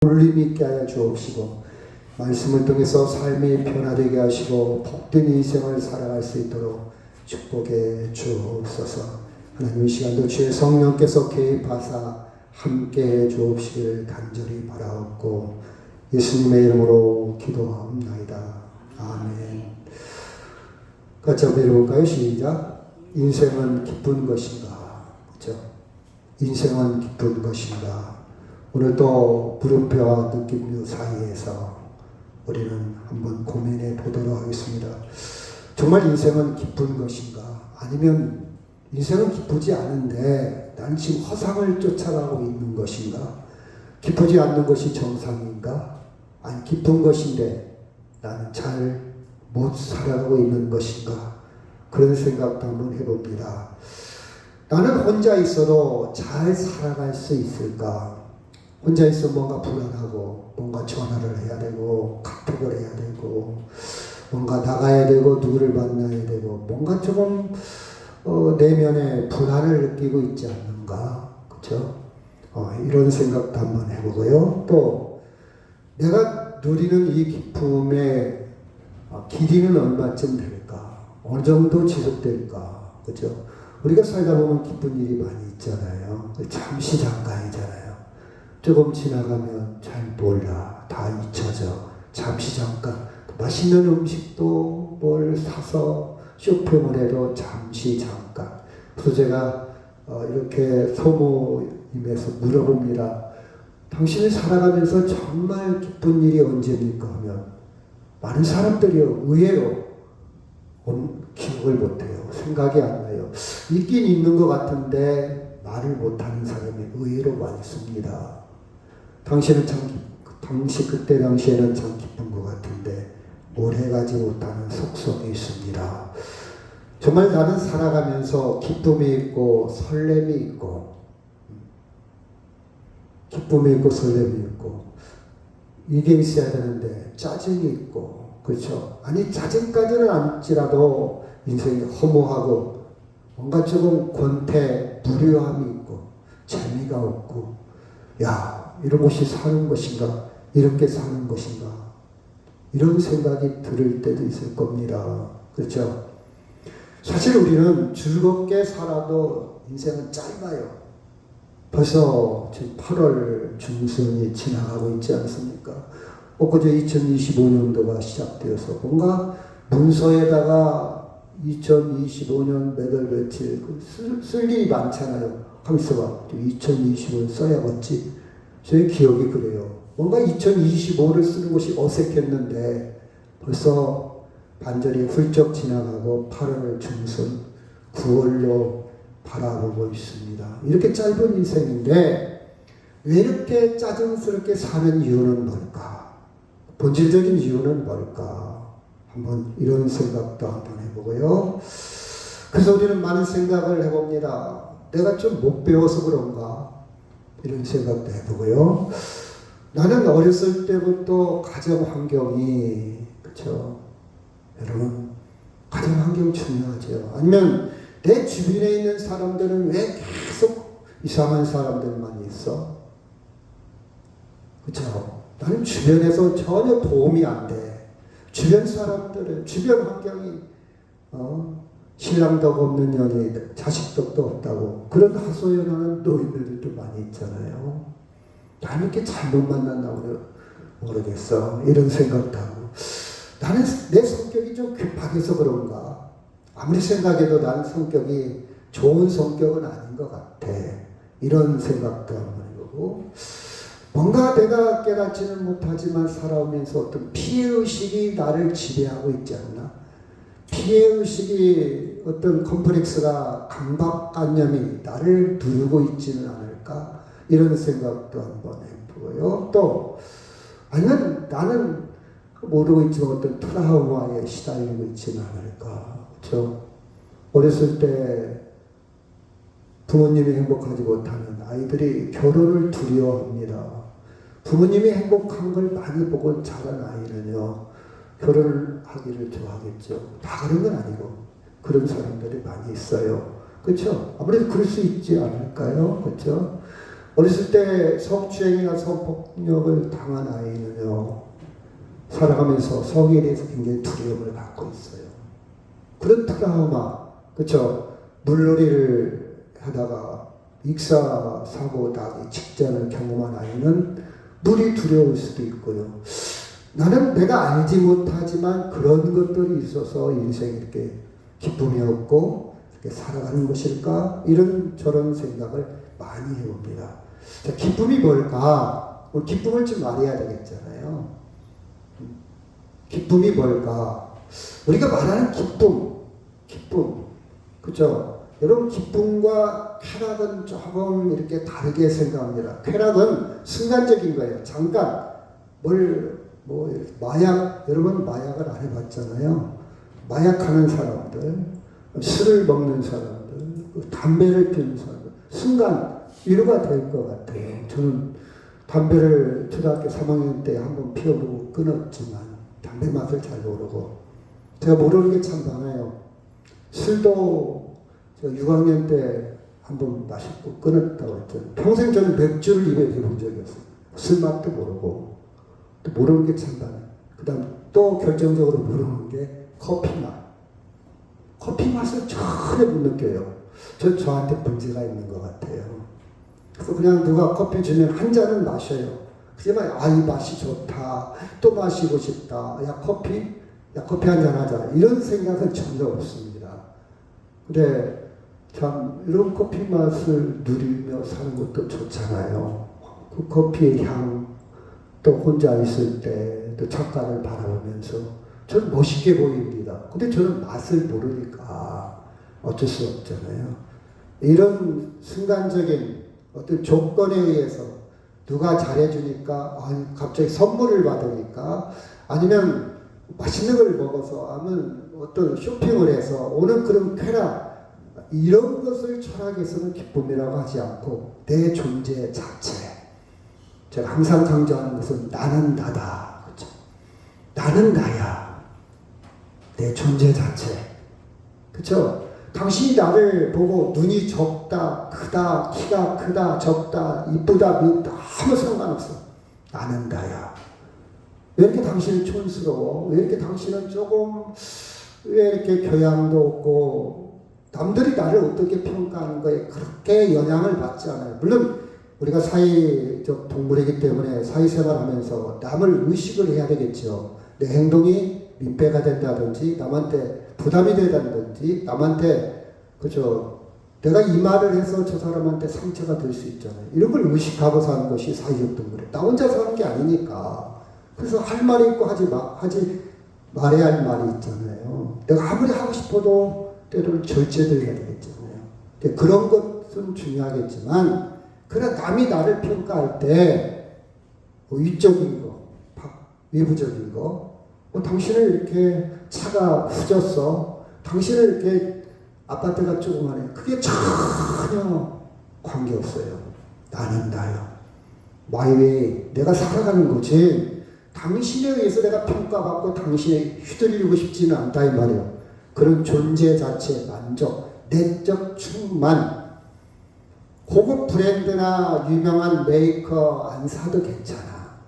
울림 있게 하여 주옵시고 말씀을 통해서 삶이 변화되게 하시고 복된 인생을 살아갈 수 있도록 축복해 주옵소서. 하나님, 이 시간도 주의 성령께서 개입하사 함께해 주옵시기를 간절히 바라옵고 예수님의 이름으로 기도하옵나이다. 아멘. 같이 한번 읽어볼까요? 시작. 인생은 기쁜 것인가? 그렇죠? 인생은 기쁜 것인가? 오늘 또 물음표와 느낌표 사이에서 우리는 한번 고민해 보도록 하겠습니다. 정말 인생은 기쁜 것인가? 아니면 인생은 기쁘지 않은데 나는 지금 허상을 쫓아가고 있는 것인가? 기쁘지 않는 것이 정상인가? 아니, 기쁜 것인데 나는 잘 못 살아가고 있는 것인가? 그런 생각도 한번 해봅니다. 나는 혼자 있어도 잘 살아갈 수 있을까? 혼자 있으면 뭔가 불안하고 뭔가 전화를 해야 되고 카톡을 해야 되고 뭔가 나가야 되고 누구를 만나야 되고 뭔가 조금 내면에 불안을 느끼고 있지 않는가? 그렇죠? 이런 생각도 한번 해보고요. 또 내가 누리는 이 기쁨의 길이는 얼마쯤 될까? 어느 정도 지속될까? 그렇죠? 우리가 살다 보면 기쁜 일이 많이 있잖아요. 잠시 잠깐이잖아요. 조금 지나가면 잘 몰라. 다 잊혀져. 잠시 잠깐. 맛있는 음식도 뭘 사서 쇼핑을 해도 잠시 잠깐. 그래서 제가 이렇게 소모임에서 물어봅니다. 당신이 살아가면서 정말 기쁜 일이 언제입니까? 하면 많은 사람들이 의외로 기억을 못해요. 생각이 안 나요. 있긴 있는 것 같은데 말을 못하는 사람이 의외로 많습니다. 당신은 그때 당시에는 참 기쁜 것 같은데 오래가지 못하는 속성이 있습니다. 정말 나는 살아가면서 기쁨이 있고 설렘이 있고 기쁨이 있고 설렘이 있고 이게 있어야 되는데 짜증이 있고, 그렇죠? 아니, 짜증까지는 아닐지라도 인생이 허무하고 뭔가 조금 권태 무료함이 있고 재미가 없고, 야, 이런 것이 사는 것인가? 이렇게 사는 것인가? 이런 생각이 들을 때도 있을 겁니다. 그렇죠? 사실 우리는 즐겁게 살아도 인생은 짧아요. 벌써 지금 8월 중순이 지나가고 있지 않습니까? 엊그제 2025년도가 시작되어서 뭔가 문서에다가 2025년 몇 월 며칠 쓸 일이 많잖아요. 가만있어 봐. 2025년 써야겠지. 저의 기억이 그래요. 뭔가 2025를 쓰는 것이 어색했는데 벌써 반절이 훌쩍 지나가고 8월 중순, 9월로 바라보고 있습니다. 이렇게 짧은 인생인데 왜 이렇게 짜증스럽게 사는 이유는 뭘까? 본질적인 이유는 뭘까? 한번 이런 생각도 한번 해보고요. 그래서 우리는 많은 생각을 해봅니다. 내가 좀 못 배워서 그런가? 이런 생각도 해보고요. 나는 어렸을 때부터 가정 환경이, 그렇죠? 여러분, 가정 환경 중요하죠. 아니면 내 주변에 있는 사람들은 왜 계속 이상한 사람들만 있어? 그렇죠? 나는 주변에서 전혀 도움이 안 돼. 주변 사람들은, 주변 환경이 신랑 덕 없는 년이 자식 덕도 없다고 그런 하소연하는 노인들도 많이 있잖아요. 나는 이렇게 잘못 만났나 모르겠어. 이런 생각도 하고 나는 내 성격이 좀 급하게서 그런가? 아무리 생각해도 나는 성격이 좋은 성격은 아닌 것 같아. 이런 생각도 한번 해보고 뭔가 내가 깨닫지는 못하지만 살아오면서 어떤 피해의식이 나를 지배하고 있지 않나? 피해의식이 어떤 컴플렉스가 강박관념이 나를 누르고 있지는 않을까? 이런 생각도 한번 해보고요. 또 아니면 나는 모르고 있지만 어떤 트라우마에 시달리고 있지는 않을까? 그렇죠? 어렸을 때 부모님이 행복하지 못하는 아이들이 결혼을 두려워합니다. 부모님이 행복한 걸 많이 보고 자란 아이는요, 결혼을 하기를 좋아하겠죠. 다 그런 건 아니고 그런 사람들이 많이 있어요. 그렇죠? 아무래도 그럴 수 있지 않을까요? 그렇죠? 어렸을 때 성추행이나 성폭력을 당한 아이는요, 살아가면서 성에 대해서 굉장히 두려움을 갖고 있어요. 그런 트라우마, 그렇죠? 물놀이를 하다가 익사 사고 나기 직전을 경험한 아이는 물이 두려울 수도 있고요. 나는 내가 알지 못하지만 그런 것들이 있어서 인생이 이렇게 기쁨이 없고 이렇게 살아가는 것일까? 이런 저런 생각을 많이 해봅니다. 자, 기쁨이 뭘까? 기쁨을 좀 말해야 되겠잖아요. 기쁨이 뭘까? 우리가 말하는 기쁨, 그죠? 여러분, 기쁨과 쾌락은 조금 이렇게 다르게 생각합니다. 쾌락은 순간적인 거예요. 잠깐, 마약, 여러분 마약을 안 해봤잖아요. 마약하는 사람들, 술을 먹는 사람들, 담배를 피우는 사람들, 순간 위로가 될 것 같아요. 저는 담배를 초등학교 3학년 때 한번 피워보고 끊었지만, 담배 맛을 잘 모르고, 제가 모르는 게 참 많아요. 술도 제가 6학년 때 한번 마시고 끊었다고 했잖아요. 평생 저는 맥주를 입에 대본 적이 없어요. 술 맛도 모르고, 또 모르는 게 참 많아요. 그 다음 또 결정적으로 모르는 게 커피 맛. 커피 맛을 전혀 못 느껴요. 저한테 문제가 있는 것 같아요. 그래서 그냥 누가 커피 주면 한 잔은 마셔요. 그지만 이 맛이 좋다. 또 마시고 싶다. 야 커피 한 잔 하자. 이런 생각은 전혀 없습니다. 근데 참 이런 커피 맛을 누리며 사는 것도 좋잖아요. 그 커피의 향, 또 혼자 있을 때 또 창가를 바라보면서 저는 멋있게 보입니다. 근데 저는 맛을 모르니까 어쩔 수 없잖아요. 이런 순간적인 어떤 조건에 의해서 누가 잘해주니까 갑자기 선물을 받으니까 아니면 맛있는 걸 먹어서 아니면 어떤 쇼핑을 해서 오는 그런 쾌락, 이런 것을 철학에서는 기쁨이라고 하지 않고 내 존재 자체. 제가 항상 강조하는 것은 나는 나다. 그렇죠? 나는 나야. 내 존재 자체. 그렇죠? 당신이 나를 보고 눈이 적다, 크다, 키가 크다, 적다, 이쁘다, 미흡다 아무 상관없어. 나는 나야. 왜 이렇게 당신은 촌스러워? 왜 이렇게 당신은 조금 왜 이렇게 교양도 없고 남들이 나를 어떻게 평가하는 거에 그렇게 영향을 받지 않아요. 물론 우리가 사회적 동물이기 때문에 사회생활하면서 남을 의식을 해야 되겠죠. 내 행동이 민폐가 된다든지 남한테 부담이 되다든지 남한테 그죠. 내가 이 말을 해서 저 사람한테 상처가 될 수 있잖아요. 이런 걸 의식하고 사는 것이 사회적 동물이에요. 나 혼자 사는 게 아니니까. 그래서 할 말이 있고 하지 말해야 할 말이 있잖아요. 내가 아무리 하고 싶어도 때로는 절제를 해야 되겠잖아요. 그런 것은 중요하겠지만 그러나 남이 나를 평가할 때 위적인 거, 외부적인 거, 당신을 이렇게 차가 후졌어. 당신을 이렇게 아파트가 조그만해. 그게 전혀 관계없어요. 나는 나요. My way. 내가 살아가는 거지. 당신에 의해서 내가 평가받고 당신에 휘둘리고 싶지는 않다 이 말이에요. 그런 존재 자체 만족, 내적 충만. 고급 브랜드나 유명한 메이커 안 사도 괜찮아.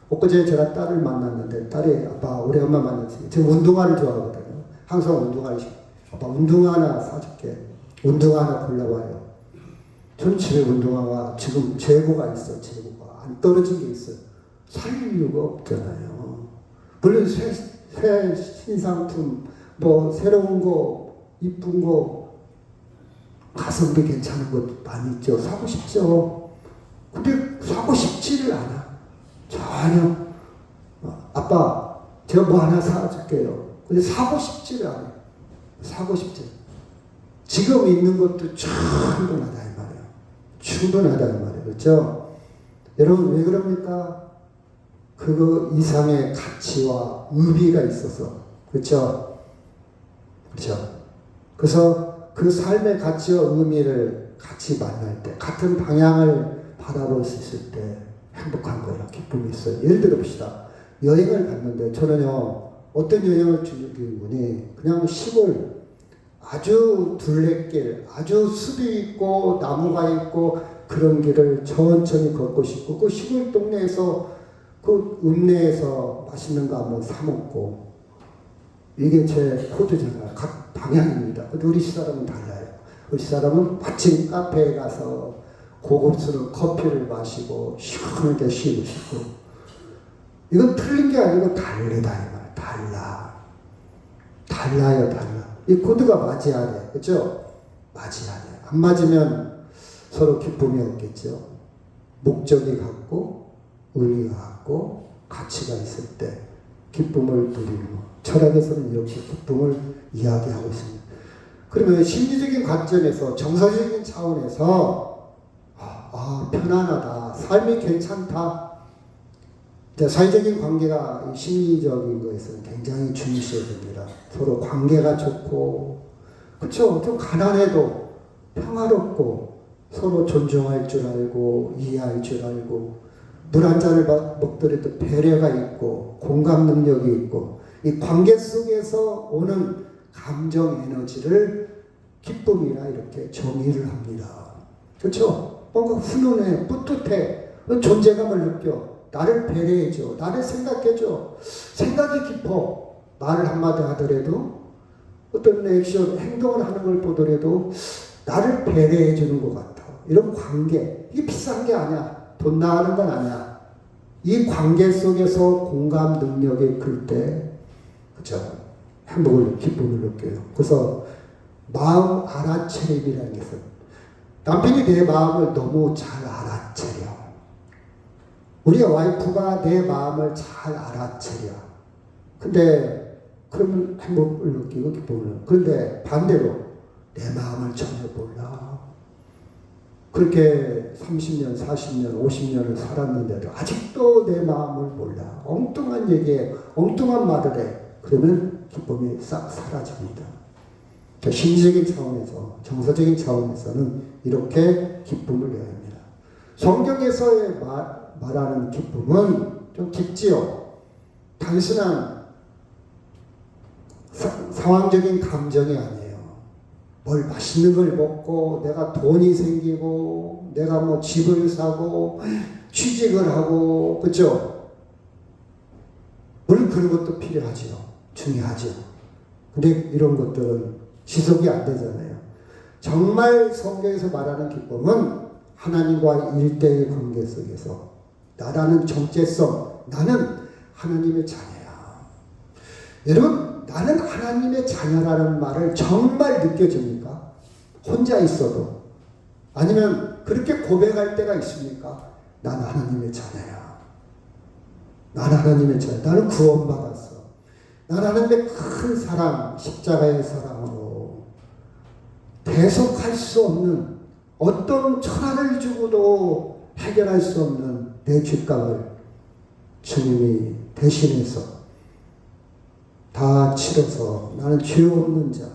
엊그제 제가 딸을 만났는데 딸이 아빠 오래간만에 만났어요. 제가 운동화를 좋아하거든요. 항상 운동화를 아빠 운동화 하나 사줄게. 운동화 하나 골라봐요. 전 집에 운동화가 지금 재고가 있어. 재고가 안 떨어진 게 있어요. 살 이유가 없잖아요. 물론 새 신상품 새로운 거 이쁜 거 가성비 괜찮은 것도 많이 있죠. 사고 싶죠. 근데 사고 싶지를 않아. 전혀. 아빠 제가 뭐 하나 사줄게요. 근데 사고 싶지를 않아요. 사고 싶지. 지금 있는 것도 충분하다 이 말이에요. 충분하다 이 말이에요. 그렇죠? 여러분 왜 그럽니까? 그거 이상의 가치와 의미가 있어서. 그렇죠? 그렇죠? 그래서 그 삶의 가치와 의미를 같이 만날 때, 같은 방향을 바라볼 수 있을 때 행복한 거예요. 기쁨이 있어요. 예를 들어 봅시다. 여행을 갔는데 저는요, 어떤 여행을 즐기는 분이 그냥 시골, 아주 둘레길, 아주 숲이 있고 나무가 있고 그런 길을 천천히 걷고 싶고 그 시골 동네에서 그 읍내에서 맛있는 거 한번 사 먹고 이게 제 코드잖아요. 각 방향입니다. 근데 우리 사람은 달라요. 우리 사람은 마침 카페에 가서 고급스러운 커피를 마시고 시원하게 쉬고 싶고 이건 틀린 게 아니고 다르다 이 말. 달라요. 이 코드가 맞아야 돼. 그렇죠? 맞아야 돼. 안 맞으면 서로 기쁨이 없겠죠. 목적이 같고 의미가 같고 가치가 있을 때 기쁨을 누리는 것. 철학에서는 이렇게 기쁨을 이야기하고 있습니다. 그러면 심리적인 관점에서 정서적인 차원에서 편안하다. 삶이 괜찮다. 사회적인 관계가 심리적인 것에서는 굉장히 중요시해야 됩니다. 서로 관계가 좋고, 그렇죠? 좀 가난해도 평화롭고, 서로 존중할 줄 알고, 이해할 줄 알고, 물 한 잔을 먹더라도 배려가 있고, 공감 능력이 있고, 이 관계 속에서 오는 감정 에너지를 기쁨이라 이렇게 정의를 합니다. 그렇죠? 뭔가 훈훈해, 뿌듯해, 존재감을 느껴. 나를 배려해줘. 나를 생각해줘. 생각이 깊어. 말을 한마디 하더라도 어떤 액션, 행동을 하는 걸 보더라도 나를 배려해주는 것 같아. 이런 관계. 이게 비싼 게 아니야. 돈 나가는 건 아니야. 이 관계 속에서 공감 능력이 클 때, 그죠? 행복을, 기쁨을 느껴요. 그래서 마음 알아차림이라는 것은 남편이 내 마음을 너무 잘 알아차려. 우리 와이프가 내 마음을 잘 알아차려. 근데 그러면 행복을 느끼고 기쁨을 느끼고. 그런데 반대로 내 마음을 전혀 몰라. 그렇게 30년, 40년, 50년을 살았는데도 아직도 내 마음을 몰라. 엉뚱한 얘기에 엉뚱한 말을 해. 그러면 기쁨이 싹 사라집니다. 심리적인 차원에서, 정서적인 차원에서는 이렇게 기쁨을 내야 합니다. 성경에서의 말하는 기쁨은 좀 깊지요. 단순한 상황적인 감정이 아니에요. 뭘 맛있는 걸 먹고 내가 돈이 생기고 내가 뭐 집을 사고 취직을 하고 그렇죠? 물론 그런 것도 필요하지요. 중요하죠. 근데 이런 것들은 지속이 안 되잖아요. 정말 성경에서 말하는 기쁨은 하나님과 일대의 관계 속에서 나라는 정체성, 나는 하나님의 자녀야. 여러분, 나는 하나님의 자녀라는 말을 정말 느껴집니까? 혼자 있어도. 아니면 그렇게 고백할 때가 있습니까? 나는 하나님의 자녀야. 나는 하나님의 자녀. 나는 구원받았어. 나는 하나님의 큰 사랑, 십자가의 사랑으로 대속할 수 없는 어떤 천하를 주고도 해결할 수 없는 내 뒷감을 주님이 대신해서 다 치러서 나는 죄 없는 자,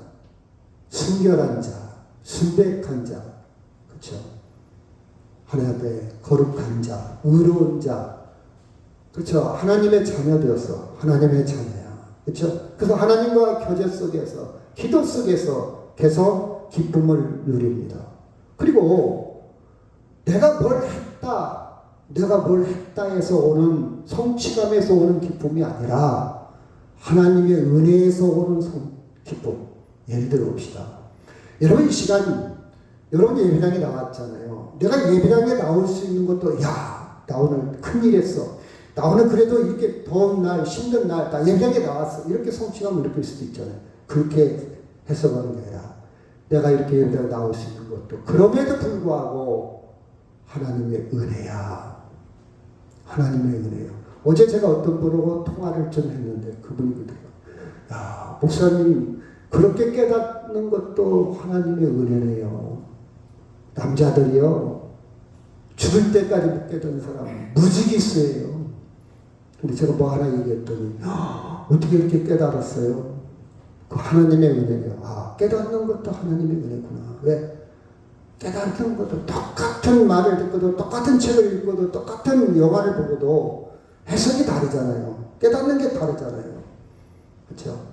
순결한 자, 순백한 자, 그렇죠? 하나님 앞에 거룩한 자, 의로운 자, 그렇죠? 하나님의 자녀 되어서 하나님의 자녀야, 그렇죠? 그래서 하나님과 교제 속에서, 기도 속에서 계속 기쁨을 누립니다. 그리고 내가 뭘 했다 해서 오는 성취감에서 오는 기쁨이 아니라 하나님의 은혜에서 오는 기쁨. 예를 들어 봅시다. 여러분 이 시간 여러분 예배당에 나왔잖아요. 내가 예배당에 나올 수 있는 것도 나 오늘 큰일 했어. 나 오늘 그래도 이렇게 더운 날 힘든 날 나 예배당에 나왔어. 이렇게 성취감을 느낄 수도 있잖아요. 그렇게 해석하는 게 아니라 내가 이렇게 예배당에 나올 수 있는 것도 그럼에도 불구하고 하나님의 은혜야. 하나님의 은혜요. 어제 제가 어떤 분하고 통화를 좀 했는데 그분이 그러더라고요. 목사님 그렇게 깨닫는 것도 하나님의 은혜네요. 남자들이요. 죽을 때까지 못 깨닫는 사람 무지기수예요. 근데 제가 뭐 하나 얘기했더니 어떻게 이렇게 깨달았어요? 그 하나님의 은혜요. 깨닫는 것도 하나님의 은혜구나. 왜? 깨닫는 것도 똑같은 말을 듣고도 똑같은 책을 읽고도 똑같은 영화를 보고도 해석이 다르잖아요. 깨닫는 게 다르잖아요. 그렇죠?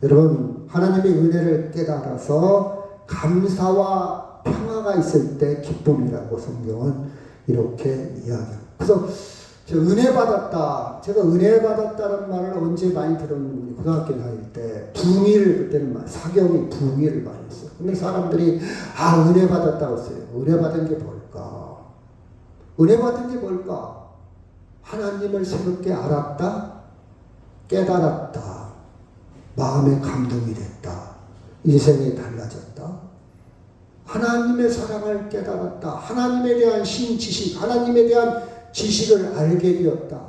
여러분 하나님의 은혜를 깨달아서 감사와 평화가 있을 때 기쁨이라고 성경은 이렇게 이야기합니다. 그래서 저 은혜 받았다. 제가 은혜 받았다는 말을 언제 많이 들었는지 고등학교 다닐 때 붕의를 그때는 사경이 붕의를 많이 했어요. 근데 사람들이 은혜 받았다고 했어요. 은혜 받은 게 뭘까? 은혜 받은 게 뭘까? 하나님을 새롭게 알았다, 깨달았다, 마음에 감동이 됐다, 인생이 달라졌다. 하나님의 사랑을 깨달았다. 하나님에 대한 신지식, 하나님에 대한 지식을 알게 되었다.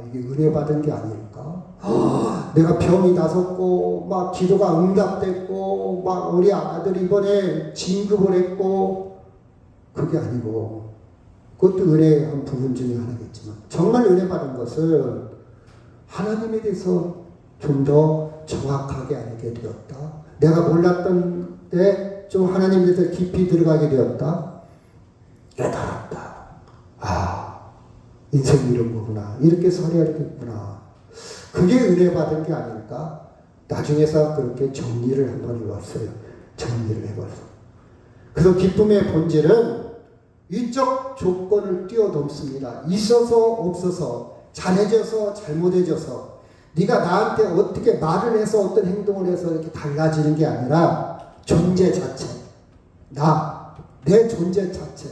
이게 은혜 받은 게 아닐까? 내가 병이 나섰고, 막 기도가 응답됐고, 막 우리 아들 이번에 진급을 했고, 그게 아니고, 그것도 은혜의 한 부분 중에 하나겠지만, 정말 은혜 받은 것은 하나님에 대해서 좀 더 정확하게 알게 되었다. 내가 몰랐던 때 좀 하나님에 대해서 깊이 들어가게 되었다. 깨달았다. 인생이 이런 거구나. 이렇게 살아야겠구나. 그게 은혜 받은 게 아닐까? 나중에서 그렇게 정리를 한번 해봤어요. 정리를 해봤어요. 그래서 기쁨의 본질은 위적 조건을 뛰어넘습니다. 있어서 없어서, 잘해져서 잘못해져서, 네가 나한테 어떻게 말을 해서 어떤 행동을 해서 이렇게 달라지는 게 아니라 존재 자체, 내 존재 자체,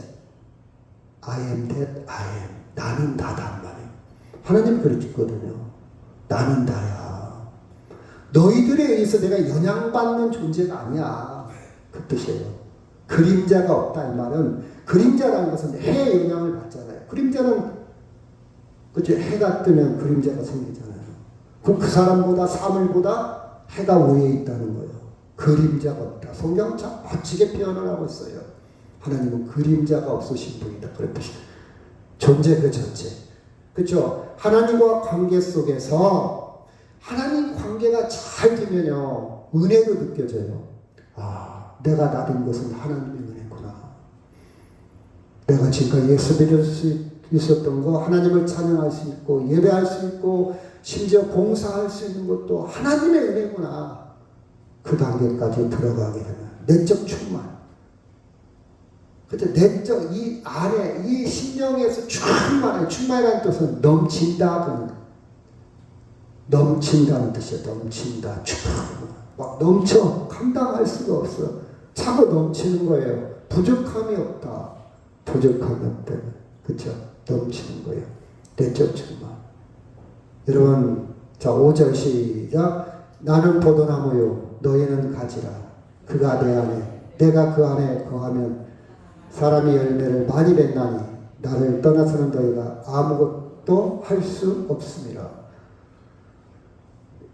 I am that I am. 나는 나단 말이에요. 하나님 그렇게 있거든요. 나는 나야. 너희들에 의해서 내가 영향받는 존재가 아니야. 그 뜻이에요. 그림자가 없다 이 말은, 그림자라는 것은 해의 영향을 받잖아요. 그림자는 그치, 해가 뜨면 그림자가 생기잖아요. 그 사람보다 사물보다 해가 위에 있다는 거예요. 그림자가 없다. 성경은 참 멋지게 표현을 하고 있어요. 하나님은 그림자가 없으신 분이다. 그런 뜻이에요. 존재 그 자체. 그렇죠? 하나님과 관계 속에서 하나님 관계가 잘 되면요, 은혜로 느껴져요. 내가 나된 것은 하나님의 은혜구나. 내가 지금까지 예수 믿을 수 있었던 거, 하나님을 찬양할 수 있고 예배할 수 있고 심지어 봉사할 수 있는 것도 하나님의 은혜구나. 그 단계까지 들어가게 되면 내적 충만. 그때 내적 이 안에 이 심령에서 충만해. 충만이라는 뜻은 넘친다. 넘친다는 뜻이에요. 넘친다. 막 넘쳐. 감당할 수가 없어. 차고 넘치는 거예요. 부족함이 없다. 부족함이 없다. 그렇죠? 넘치는 거예요. 내적 충만. 여러분, 자 5절 시작. 나는 포도나무요 너희는 가지라. 그가 내 안에 내가 그 안에 거하면 사람이 열매를 많이 맺나니 나를 떠나서는 너희가 아무것도 할 수 없습니다.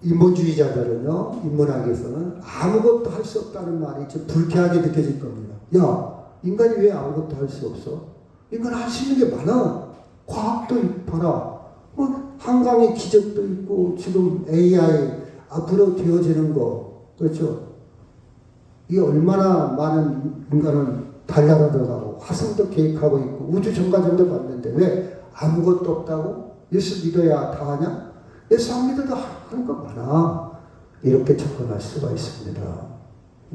인본주의자들은요, 인문학에서는 아무것도 할 수 없다는 말이 좀 불쾌하게 느껴질 겁니다. 야, 인간이 왜 아무것도 할 수 없어? 인간 할 수 있는 게 많아. 과학도 봐라. 한강의 기적도 있고 지금 AI 앞으로 되어지는 거, 그렇죠? 이게 얼마나 많은 인간은 달나라 들어가고 화성도 계획하고 있고 우주 정거장도 봤는데 왜 아무것도 없다고? 예수 믿어야 다 하냐? 예수 안 믿어도 하는 거 많아. 이렇게 접근할 수가 있습니다.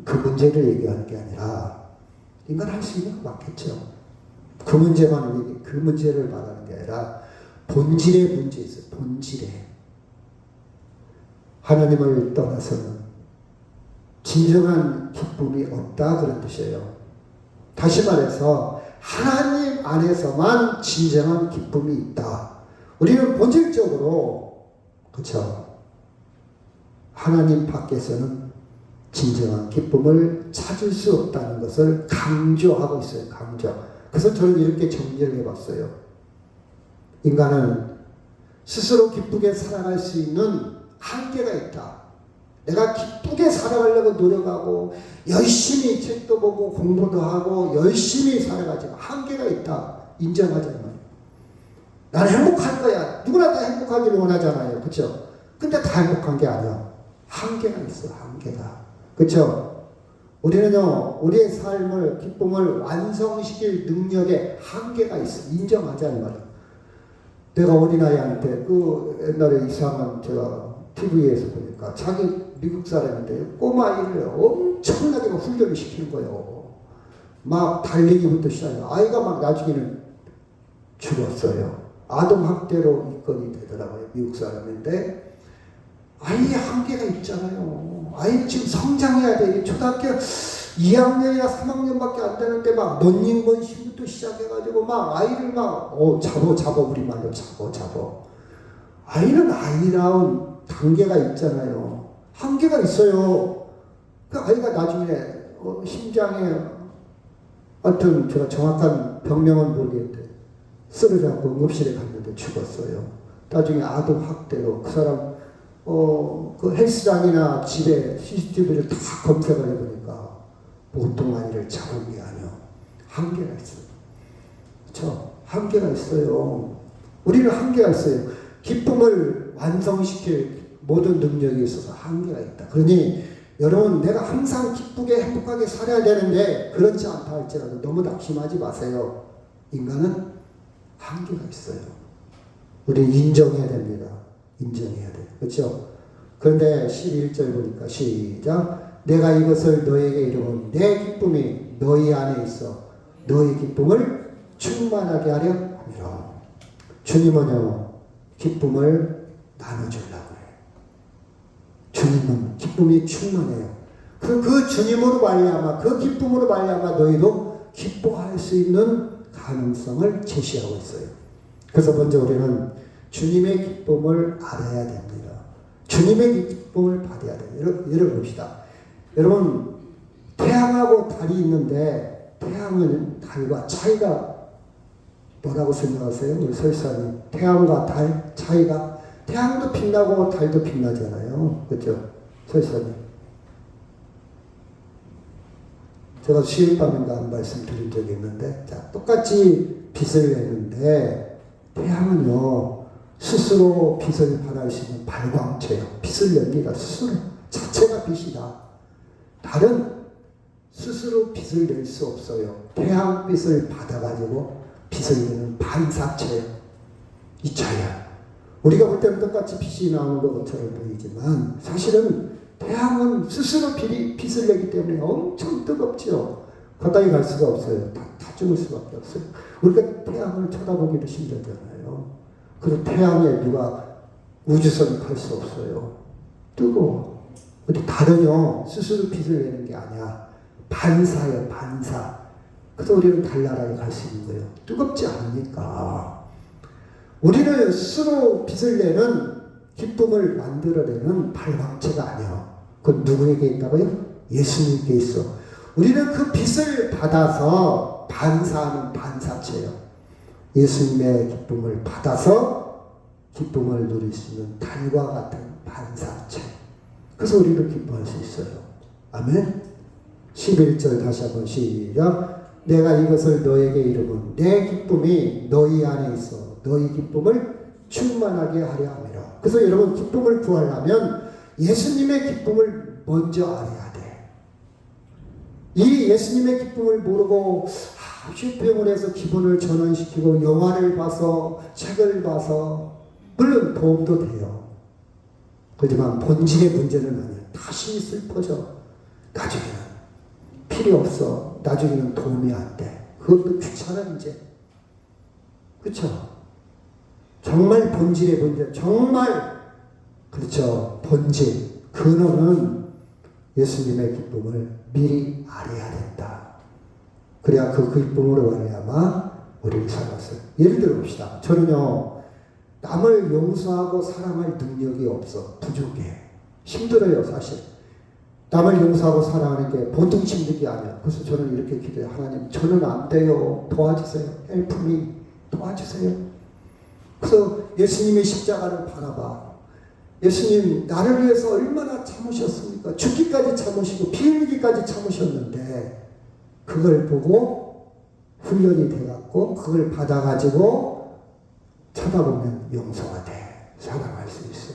그 문제를 얘기하는 게 아니라 인간 할 수 있는 거 맞겠죠. 그 문제를 말하는 게 아니라 본질의 문제 있어요. 본질에. 하나님을 떠나서는 진정한 기쁨이 없다 그런 뜻이에요. 다시 말해서 하나님 안에서만 진정한 기쁨이 있다. 우리는 본질적으로 그렇죠. 하나님 밖에서는 진정한 기쁨을 찾을 수 없다는 것을 강조하고 있어요. 강조. 그래서 저는 이렇게 정리를 해봤어요. 인간은 스스로 기쁘게 살아갈 수 있는 한계가 있다. 내가 기쁘게 살아가려고 노력하고 열심히 책도 보고 공부도 하고 열심히 살아가지만 한계가 있다. 인정하자는 말이에요. 나는 행복할 거야. 누구나 다 행복하기를 원하잖아요. 그렇죠? 근데 다 행복한 게 아니야. 한계가 있어. 한계가. 그렇죠? 우리는요, 우리의 삶을, 기쁨을 완성시킬 능력에 한계가 있어. 인정하자는 말이에요. 내가 어린아이한테 옛날에 이상한 제가 TV에서 보니까 자기 미국 사람인데 꼬마아이를 엄청나게 훈련을 시키는 거예요. 막 달리기부터 시작해요. 아이가 막 나중에는 죽었어요. 아동학대로 입건이 되더라고요. 미국 사람인데 아이의 한계가 있잖아요. 아이는 지금 성장해야 돼. 초등학교 2학년이나 3학년밖에 안 되는데 막 런닝머신부터 시작해가지고 막 아이를 막 잡어 우리말로 잡어. 아이는 아이라운 단계가 있잖아요. 한계가 있어요. 그 아이가 나중에 심장에 하여튼 제가 정확한 병명은 모르겠는데 쓰러져갖고 응급실에 갔는데 죽었어요. 나중에 아동학대로 그 사람 그 헬스장이나 집에 CCTV를 다 검색을 해보니까 보통 아이를 잡은 게 아니요. 한계가 있어요. 그렇죠? 한계가 있어요. 우리는 한계가 있어요. 기쁨을 완성시킬 모든 능력이 있어서 한계가 있다. 그러니 여러분 내가 항상 기쁘게 행복하게 살아야 되는데 그렇지 않다 할지라도 너무 낙심하지 마세요. 인간은 한계가 있어요. 우리는 인정해야 됩니다. 인정해야 돼요. 그렇죠? 그런데 11절 보니까 시작. 내가 이것을 너에게 이루면 내 기쁨이 너희 안에 있어 너희 기쁨을 충만하게 하려 함이라. 주님은요 기쁨을 나눠주려고 해요. 주님은 기쁨이 충만해요. 그 주님으로 말미암아 그 기쁨으로 말미암아 너희도 기뻐할 수 있는 가능성을 제시하고 있어요. 그래서 먼저 우리는 주님의 기쁨을 알아야 됩니다. 주님의 기쁨을 받아야 돼요. 예를 봅시다. 여러분 태양하고 달이 있는데 태양은 달과 차이가 뭐라고 생각하세요? 우리 설사님 태양과 달 차이가 태양도 빛나고 달도 빛나잖아요. 그렇죠? 설사님 제가 수요일밤인가 한 말씀 드린 적이 있는데 자, 똑같이 빛을 내는데 태양은요 스스로 빛을 발할 수 있는 발광체예요. 빛을 냅니다. 스스로 자체가 빛이다. 달은 스스로 빛을 낼 수 없어요. 태양빛을 받아가지고 빛을 내는 반사체예요. 이 차이야. 우리가 볼 때는 똑같이 빛이 나오는 것처럼 보이지만 사실은 태양은 스스로 빛을 내기 때문에 엄청 뜨겁죠. 가까이 갈 수가 없어요. 다 죽을 수밖에 없어요. 우리가 태양을 쳐다보기도 힘들잖아요. 그리고 태양에 누가 우주선을 갈 수 없어요. 뜨거워. 근데 달은요 스스로 빛을 내는 게 아니야. 반사예요. 반사. 그래서 우리는 달나라에 갈 수 있는 거예요. 뜨겁지 않으니까. 우리는 스스로 빛을 내는 기쁨을 만들어내는 발광체가 아니에요. 그건 누구에게 있다고요? 예수님께 있어. 우리는 그 빛을 받아서 반사하는 반사체예요. 예수님의 기쁨을 받아서 기쁨을 누릴 수 있는 달과 같은 반사체. 그래서 우리는 기뻐할 수 있어요. 아멘. 11절 다시 한번 시작. 내가 이것을 너에게 이루면 내 기쁨이 너희 안에 있어 너희 기쁨을 충만하게 하려 함이라. 그래서 여러분 기쁨을 구하려면 예수님의 기쁨을 먼저 알아야 돼. 이 예수님의 기쁨을 모르고 쇼핑몰에서 기분을 전환시키고 영화를 봐서 책을 봐서 물론 도움도 돼요. 그렇지만 본질의 문제는 아니에요. 다시 슬퍼져. 나중에는 필요 없어. 나중에는 도움이 안 돼. 그것도 귀찮아 이제. 그렇죠? 정말 본질의 문제, 정말 그렇죠. 본질, 근원은 예수님의 기쁨을 미리 알아야 된다. 그래야 그 기쁨으로 말미암아 우리를 살았어요. 예를 들어 봅시다. 저는요 남을 용서하고 사랑할 능력이 없어. 부족해. 힘들어요 사실. 남을 용서하고 사랑하는 게 보통 힘든 아니에요. 그래서 저는 이렇게 기도해요. 하나님 저는 안 돼요. 도와주세요. Help me. 도와주세요. 그래서 예수님의 십자가를 바라봐. 예수님 나를 위해서 얼마나 참으셨습니까? 죽기까지 참으시고 피 흘리기까지 참으셨는데 그걸 보고 훈련이 돼갖고 그걸 받아가지고 쳐다보면 용서가 돼. 사랑할 수 있어.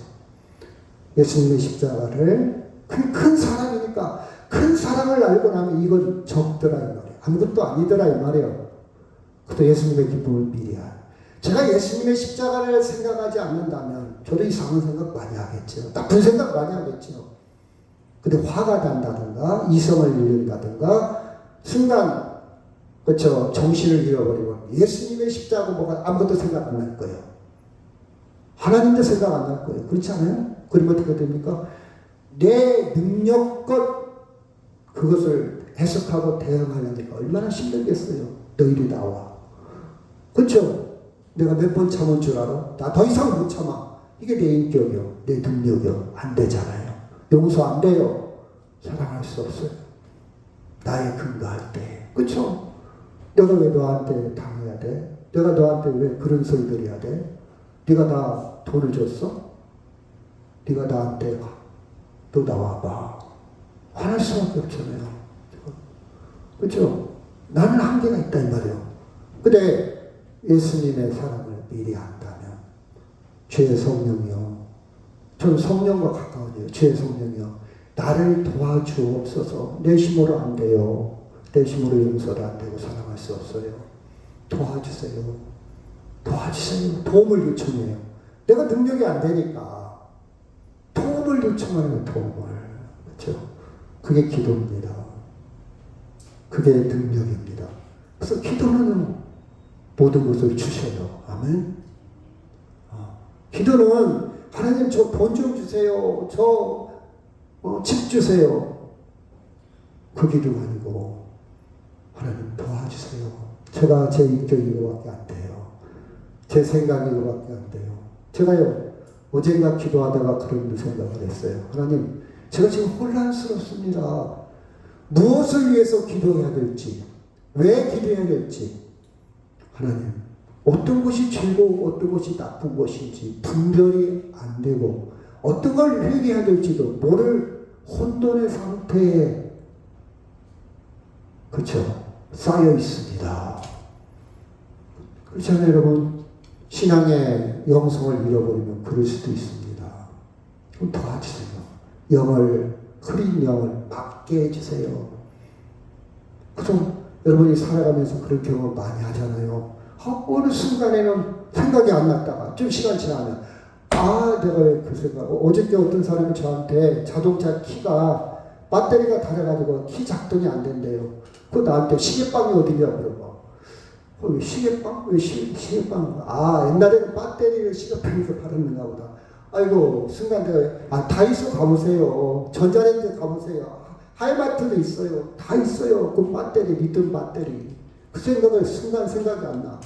예수님의 십자가를 큰 사랑이니까 큰 사랑을 알고 나면 이건 적더라 이 말이에요. 아무것도 아니더라 이 말이에요. 그래도 예수님의 기쁨을 미리 알아. 제가 예수님의 십자가를 생각하지 않는다면 저도 이상한 생각 많이 하겠죠. 나쁜 생각 많이 하겠죠. 근데 화가 난다든가 이성을 잃는다든가 순간 그렇죠. 정신을 잃어버리고 예수님의 십자가 뭐가 아무것도 생각 안 날 거예요. 하나님도 생각 안 날 거예요. 그렇지 않아요? 그러면 어떻게 됩니까? 내 능력껏 그것을 해석하고 대응하려니까 얼마나 힘들겠어요. 너희들이 나와. 그렇죠? 내가 몇 번 참은 줄 알아? 나 더 이상 못 참아. 이게 내 인격이요. 내 능력이요. 안 되잖아요. 용서 안 돼요. 사랑할 수 없어요. 나의 근거할 때. 그렇죠? 내가 왜 너한테 당해야 돼? 내가 너한테 왜 그런 소리들 해야 돼? 네가 나 돈을 줬어? 네가 나한테 너 나와봐. 화날 수밖에 없잖아요. 그렇죠? 나는 한계가 있다 이 말이에요. 근데 예수님의 사랑을 미리 안다면 주의 성령이요. 저는 성령과 가까워져요. 주의 성령이요. 나를 도와주옵소서. 내 힘으로 안 돼요. 내 힘으로 용서도 안 되고 사랑할 수 없어요. 도와주세요. 도와주세요. 도움을 요청해요. 내가 능력이 안 되니까 도움을 요청하는 도움을. 그렇죠? 그게 기도입니다. 그게 능력입니다. 그래서 기도는 모든 것을 주셔요. 아멘. 기도는 하나님 저 돈 좀 주세요. 저 집 주세요. 그 기도가 아니고 하나님 도와주세요. 제가 제 인격이 이거밖에 안 돼요. 제 생각이 이거밖에 안 돼요. 제가요 어젠가 기도하다가 그런 생각을 했어요. 하나님 제가 지금 혼란스럽습니다. 무엇을 위해서 기도해야 될지, 왜 기도해야 될지, 하나님, 어떤 것이 죄고 어떤 것이 나쁜 것인지 분별이 안 되고, 어떤 걸 회개해야 될지도 모를 혼돈의 상태에, 그렇죠? 쌓여 있습니다. 그렇잖아요, 여러분. 신앙의 영성을 잃어버리면 그럴 수도 있습니다. 그럼 도와주세요. 영을 흐린 영을 막게 해주세요. 그래서 여러분이 살아가면서 그런 경험 많이 하잖아요. 어느 순간에는 생각이 안 났다가 좀 시간 지나면 내가 왜 그 생각. 어저께 어떤 사람이 저한테 자동차 키가 배터리가 달아가지고 키 작동이 안 된대요. 그 나한테 시계빵이 어디냐고 물어봐. 시계빵? 왜 시계빵? 옛날에는 배터리를 시계빵에서 팔았는가 보다. 아이고 순간 내가 다이소 가보세요. 전자레인지 가보세요. 하이마트도 있어요. 다 있어요. 그 배터리, 리튬 배터리. 그 생각을 순간 생각이 안 나.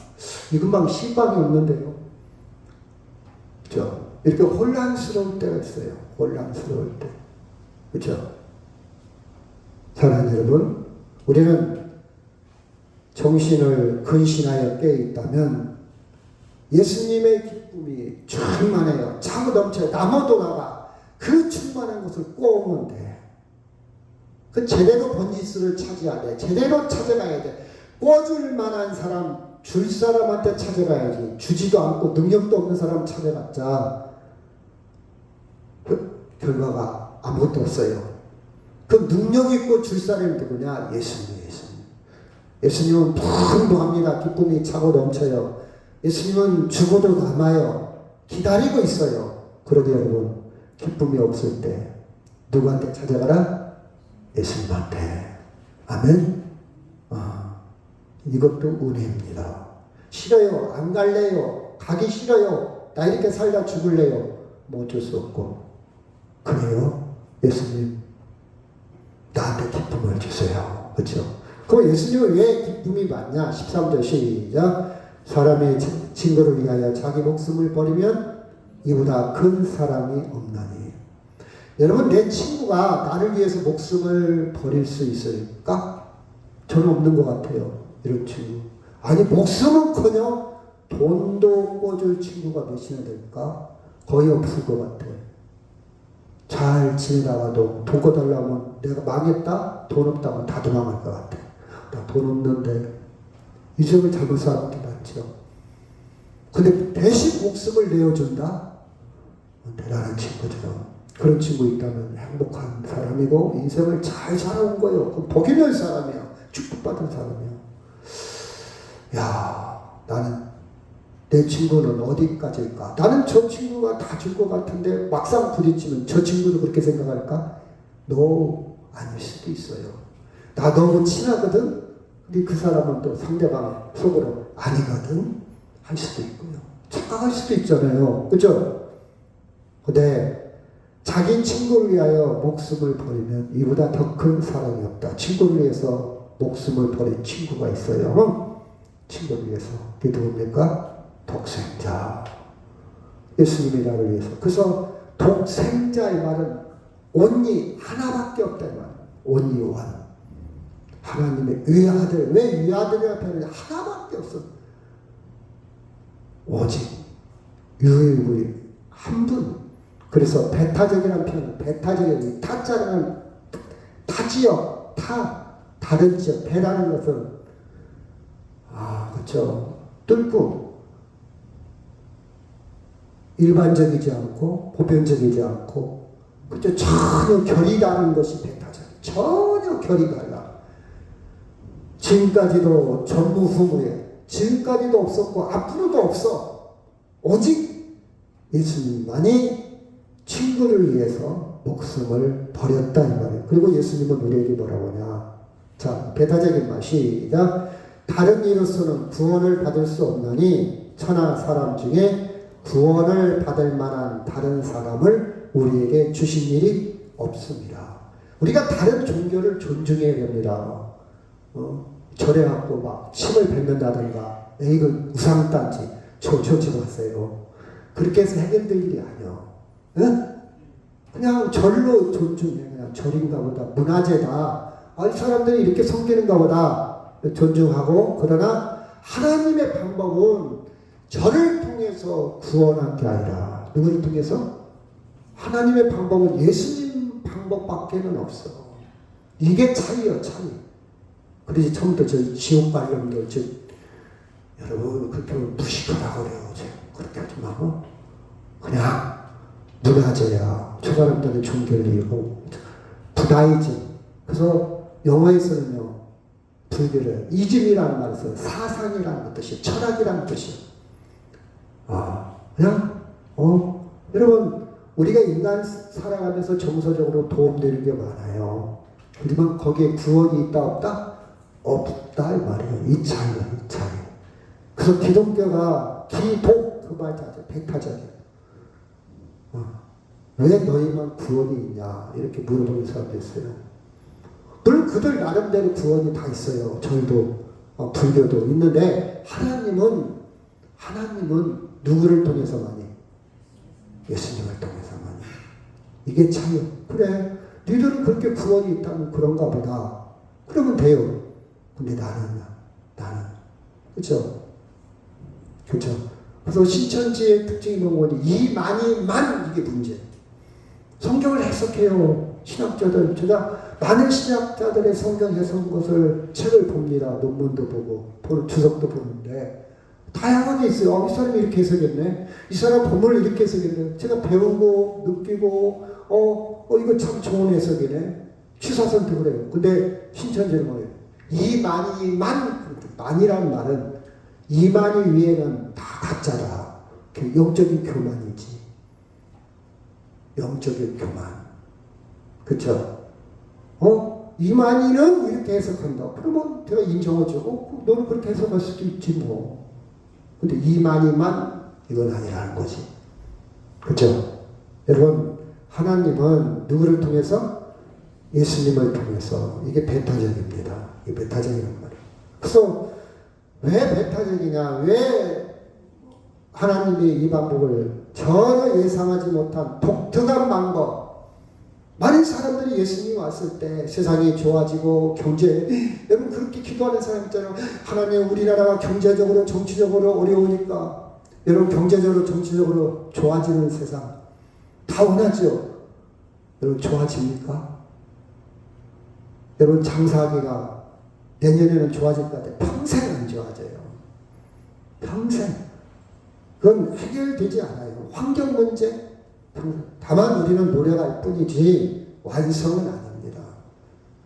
이금방 시방이 없는데요. 그렇죠? 이렇게 혼란스러울 때가 있어요. 혼란스러울 때. 그렇죠? 사랑하는 여러분, 우리는 정신을 근신하여 깨어 있다면 예수님의 기쁨이 충만해요. 차고 넘쳐요. 나무도 나가. 그 충만한 것을 꼬으면 돼. 그 제대로 번지수를 차지해야 돼. 제대로 찾아가야 돼. 꿔줄 만한 사람, 줄 사람한테 찾아가야지. 주지도 않고 능력도 없는 사람 찾아갔자 그 결과가 아무것도 없어요. 그 능력 있고 줄 사람이 누구냐? 예수님. 예수님은 풍부합니다. 기쁨이 차고 넘쳐요. 예수님은 죽어도 남아요. 기다리고 있어요. 그러게 여러분, 기쁨이 없을 때 누구한테 찾아가라? 예수님한테. 아멘. 이것도 은혜입니다. 싫어요. 안 갈래요. 가기 싫어요. 나 이렇게 살다 죽을래요. 뭐 어쩔 수 없고. 그래요. 예수님 나한테 기쁨을 주세요. 그렇죠? 그럼 예수님은 왜 기쁨이 많냐? 13절 시작. 사람의 친구를 위하여 자기 목숨을 버리면 이보다 큰 사랑이 없나니. 여러분, 내 친구가 나를 위해서 목숨을 버릴 수 있을까? 저는 없는 것 같아요. 이런 친구. 아니, 목숨은커녕 돈도 꿔줄 친구가 몇이나 될까? 거의 없을 것 같아. 잘 지내다가도 돈 꿔달라면 내가 망했다? 돈 없다면 다 도망갈 것 같아. 나 돈 없는데. 이성을 잘못 사람도 많죠. 근데 대신 목숨을 내어준다? 대단한 친구죠. 그런 친구 있다면 행복한 사람이고 인생을 잘 살아온 거예요. 그럼 복이 될 사람이야. 축복받은 사람이야. 나는 내 친구는 어디까지일까? 나는 저 친구가 다 줄 것 같은데 막상 부딪히면 저 친구도 그렇게 생각할까? 너 아닐 수도 있어요. 나 너무 친하거든? 근데 그 사람은 또 상대방 속으로 아니거든 할 수도 있고요. 착각할 수도 있잖아요. 그죠? 근데 자기 친구를 위하여 목숨을 버리면 이보다 더 큰 사랑이 없다. 친구를 위해서 목숨을 버린 친구가 있어요. 친구를 위해서. 그게 누굽니까? 독생자. 예수님이 나를 위해서. 그래서 독생자의 말은 only 하나밖에 없다. only one. 하나님의 위아들. 왜 위아들이라는 표현이 하나밖에 없어. 오직 유일무이 한 분. 그래서 배타적이라는 표현, 배타적인 타자라는 타지역, 다른 지역, 배라는 것은 그렇죠. 뚫고 일반적이지 않고 보편적이지 않고 그렇죠. 전혀 결이 다른 것이 배타적. 전혀 결이 달라. 지금까지도 전무후무에 지금까지도 없었고 앞으로도 없어. 오직 예수님만이 친구를 위해서 목숨을 버렸다 이 말이에요. 그리고 예수님은 우리에게 뭐라고 하냐. 자, 배타적인 말 시작. 다른 이로서는 구원을 받을 수 없나니 천하 사람 중에 구원을 받을 만한 다른 사람을 우리에게 주신 일이 없습니다. 우리가 다른 종교를 존중해야 됩니다. 절에 갖고 막 침을 뱉는다든가 이건 우상단지 조지 마세요. 그렇게 해서 해결될 일이 아니야. 응? 그냥 절로 존중해. 그냥 절인가 보다. 문화재다. 이 사람들이 이렇게 섬기는가 보다. 존중하고. 그러나 하나님의 방법은 절을 통해서 구원한 게 아니라 누구를 통해서? 하나님의 방법은 예수님 방법밖에는 없어. 이게 차이요, 차이. 그래서 처음부터 저 지옥 관련들 여러분 그렇게 무식하다고 그래요. 그렇게 하지 말고 그냥 문화재야. 저 사람들은 종교를 이루고 부다이즘. 그래서 영어에서는요 불교를 이즘이라는 말에서 사상이라는 뜻이 철학이라는 뜻이에요. 그냥 여러분 우리가 인간 살아가면서 정서적으로 도움되는 게 많아요. 하지만 거기에 구원이 있다 없다? 없다 이 말이에요. 이 차이야, 이 차이. 그래서 기독교가 기독 그 말 자체 배타적이에요. 왜 너희만 구원이 있냐 이렇게 물어보는 사람도 있어요. 물론 그들 나름대로 구원이 다 있어요. 저희도 불교도 있는데 하나님은 누구를 통해서만이? 예수님을 통해서만이. 이게 차이요. 그래 니들은 그렇게 구원이 있다면 그런가 보다. 그러면 돼요. 근데 나는 그렇죠? 그래서 신천지의 특징이 뭐니? 이만희만 이게 문제. 성경을 해석해요. 신학자들. 제가 많은 신학자들의 성경 해석 것을 책을 봅니다. 논문도 보고 주석도 보는데 다양하게 있어요. 이 사람이 이렇게 해석했네. 이 사람 본문을 이렇게 해석했네. 제가 배우고 느끼고 이거 참 좋은 해석이네. 취사 선택을 해요. 근데 신천지는 뭐예요? 만이라는 말은 이만희 위에는 다 가짜다. 영적인 교만이지. 영적인 교만. 그쵸? 이만희는 이렇게 해석한다. 그러면 제가 인정해주고 너는 그렇게 해석할 수도 있지 뭐. 근데 이만희만 이건 아니라는 거지. 그쵸? 여러분 하나님은 누구를 통해서? 예수님을 통해서. 이게 배타적입니다. 이게 배타적이란 말이에요. 그래서 왜 배타적이냐? 왜 하나님이 이 방법을 전혀 예상하지 못한 독특한 방법. 많은 사람들이 예수님이 왔을 때 세상이 좋아지고 여러분 그렇게 기도하는 사람 있잖아요. 하나님 우리나라가 경제적으로 정치적으로 어려우니까 여러분 경제적으로 정치적으로 좋아지는 세상 다 원하죠. 여러분 좋아집니까? 여러분 장사하기가 내년에는 좋아질 것 같아요. 평생 안 좋아져요. 평생. 그건 해결되지 않아요. 환경 문제. 다만 우리는 노력할 뿐이지 완성은 아닙니다.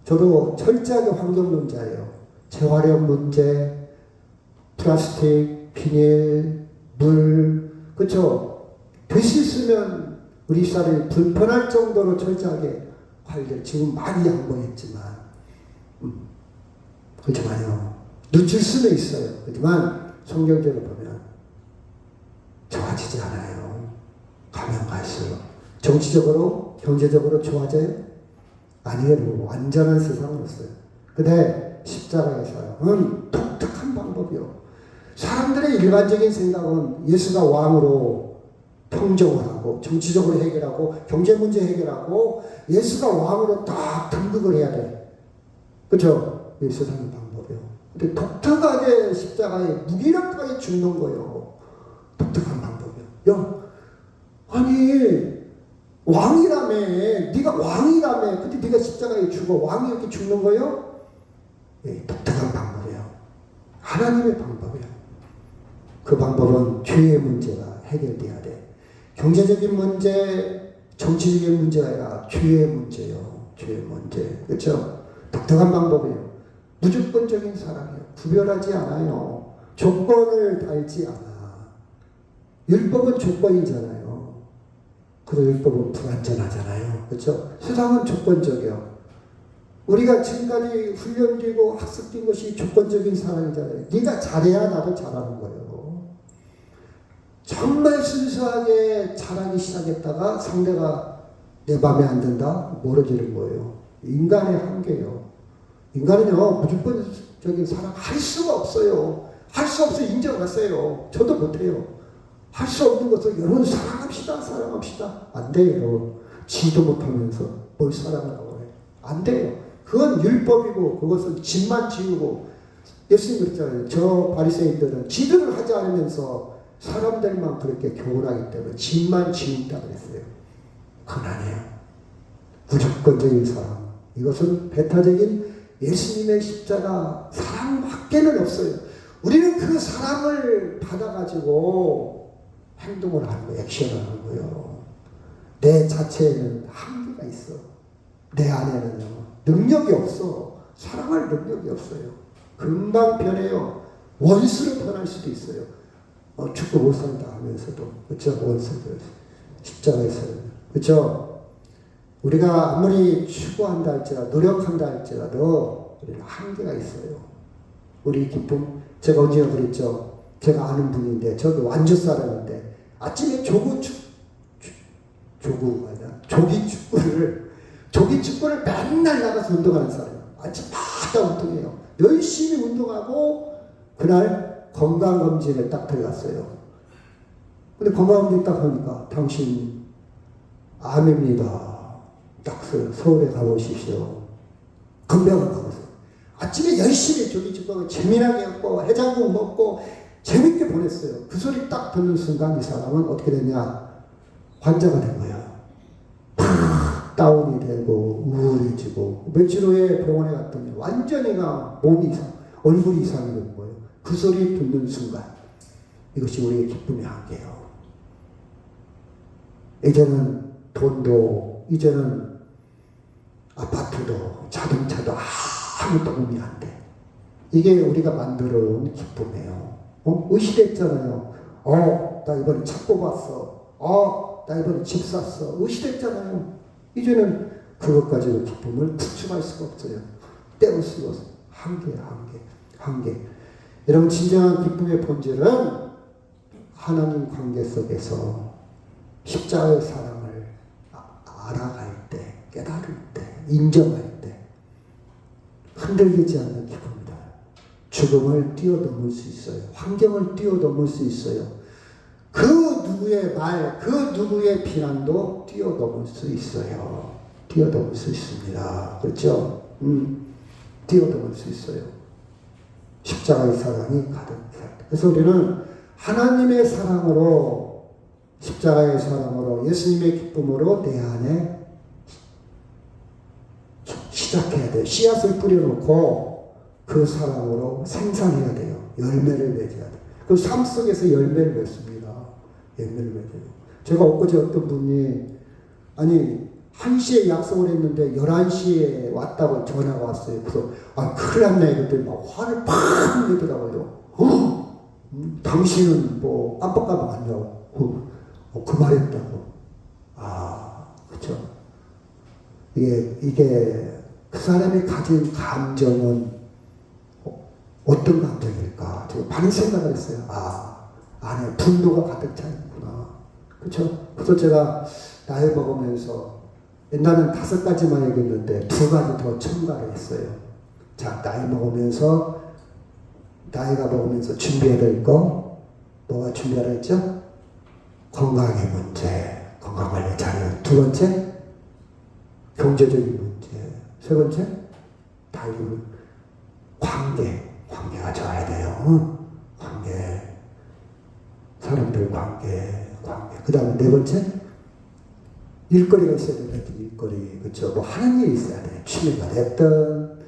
저도 철저하게 환경론자예요. 재활용 문제, 플라스틱, 비닐, 물, 그렇죠? 될 수 있으면 우리 사람이 불편할 정도로 철저하게 관리를 지금 많이 양보했지만 그렇지만요, 늦출 수는 있어요. 그렇지만 성경적으로 보면 좋아지지 않아요. 가면 갈수록. 정치적으로, 경제적으로 좋아져요? 아니에요. 완전한 세상은 없어요. 근데 십자가의 사랑은 독특한 방법이요. 사람들의 일반적인 생각은 예수가 왕으로 평정을 하고 정치적으로 해결하고 경제 문제 해결하고 예수가 왕으로 딱 등극을 해야 돼. 그렇죠? 예수라는 방법이요. 근데 독특하게 십자가에 무기력하게 죽는 거예요. 독특한 방법이요. 야, 아니 왕이라며, 네가 왕이라며, 근데 네가 십자가에 죽어. 왕이 이렇게 죽는 거예요? 예, 독특한 방법이에요. 하나님의 방법이에요. 그 방법은 죄의 문제가 해결돼야 돼. 경제적인 문제, 정치적인 문제가 아니라 죄의 문제요. 죄의 문제. 그렇죠? 독특한 방법이에요. 무조건적인 사랑이에요. 구별하지 않아요. 조건을 달지 않아. 율법은 조건이잖아요. 그리고 율법은 불완전하잖아요. 그렇죠? 세상은 조건적이요. 우리가 지금까지 훈련되고 학습된 것이 조건적인 사랑이잖아요. 네가 잘해야 나도 잘하는 거예요. 정말 순수하게 잘하기 시작했다가 상대가 내 맘에 안 든다? 멀어지는 거예요. 인간의 한계요. 인간은요, 무조건적인 사랑 할 수가 없어요. 할 수 없어 인정하세요. 저도 못해요. 할 수 없는 것을 여러분 사랑합시다. 사랑합시다. 안 돼요. 지도 못하면서 뭘 사랑하라고 해요. 안 돼요. 그건 율법이고 그것은 집만 지우고 예수님 그랬잖아요. 저 바리새인들은 지도를 하지 않으면서 사람들만 그렇게 교훈하기 때문에 집만 지운다 그랬어요. 그건 아니에요. 무조건적인 사랑. 이것은 배타적인 예수님의 십자가 사랑밖에는 없어요. 우리는 그 사랑을 받아가지고 행동을 하는 거예요. 액션을 하는 거예요. 내 자체에는 한계가 있어. 내 안에는요. 능력이 없어. 사랑할 능력이 없어요. 금방 변해요. 원수로 변할 수도 있어요. 죽고 못 산다 하면서도. 그렇죠? 원수들. 십자가에서는. 그렇죠? 우리가 아무리 추구한다 할지라도, 노력한다 할지라도 우리는 한계가 있어요. 우리 기쁨, 제가 언제나 그랬죠. 제가 아는 분인데, 저기 완주 사람인데, 아침에 조기 축구를 맨날 나가서 운동하는 사람이에요. 아침마다 운동해요. 열심히 운동하고, 그날 건강검진에 딱 들어갔어요. 근데 건강검진 딱 하니까, 당신 암입니다. 딱 서울에 가보십시오. 건배하러 가보세요. 아침에 열심히 조기 축구하고 재미나게 했고 해장국 먹고 재밌게 보냈어요. 그 소리 딱 듣는 순간 이 사람은 어떻게 됐냐? 환자가 된 거야. 팍 다운이 되고 우울해지고 며칠 후에 병원에 갔더니 완전히가 몸이 이상, 얼굴이 이상이 된 거예요. 그 소리 듣는 순간 이것이 우리의 기쁨의 한계예요. 이제는 돈도 이제는 아파트도 자동차도 아무 도움이 안 돼. 이게 우리가 만들어 온 기쁨이에요. 의시됐잖아요. 나 이번에 차 뽑았어. 나 이번에 집 샀어. 의시됐잖아요. 이제는 그것까지도 기쁨을 구축할 수가 없어요. 때울 수가 없어요. 한계. 여러분, 진정한 기쁨의 본질은 하나님 관계 속에서 십자가의 사랑을 알아갈 때, 깨달을 때, 인정할 때 흔들리지 않는 기쁨이다. 죽음을 뛰어넘을 수 있어요. 환경을 뛰어넘을 수 있어요. 그 누구의 말, 그 누구의 비난도 뛰어넘을 수 있어요. 뛰어넘을 수 있습니다. 그렇죠? 뛰어넘을 수 있어요. 십자가의 사랑이 가득할 때. 그래서 우리는 하나님의 사랑으로, 십자가의 사랑으로, 예수님의 기쁨으로 내 안에 시작해야 돼요. 씨앗을 뿌려놓고 그 사랑으로 생산해야 돼요. 열매를 맺어야 돼요. 그 삶 속에서 열매를 맺습니다. 열매를 맺어요. 제가 엊그제 어떤 분이 1시에 약속을 했는데 11시에 왔다고 전화가 왔어요. 그래서 큰일 났네 그랬더니 막 화를 팍 내더라고요. 당신은 뭐 깜빡깜빡 안 나고 그 말했다고. 그렇죠. 이게 그 사람이 가진 감정은 어떤 감정일까? 제가 많은 생각을 했어요. 안에 분노가 가득 차 있구나. 그렇죠? 그래서 제가 나이 먹으면서 옛날엔 5가지만 얘기했는데 2가지 더 첨가를 했어요. 자, 나이가 먹으면서 준비해야 될 거, 뭐가 준비하라 했죠? 건강의 문제, 건강관리 잘해요. 2번째, 경제적인 문제. 3번째, 관계가 좋아야 돼요. 관계, 사람들 관계. 그 다음에 4번째, 일거리가 있어야 된다. 일거리, 그렇죠? 뭐 하는 일이 있어야 돼. 취미가 됐든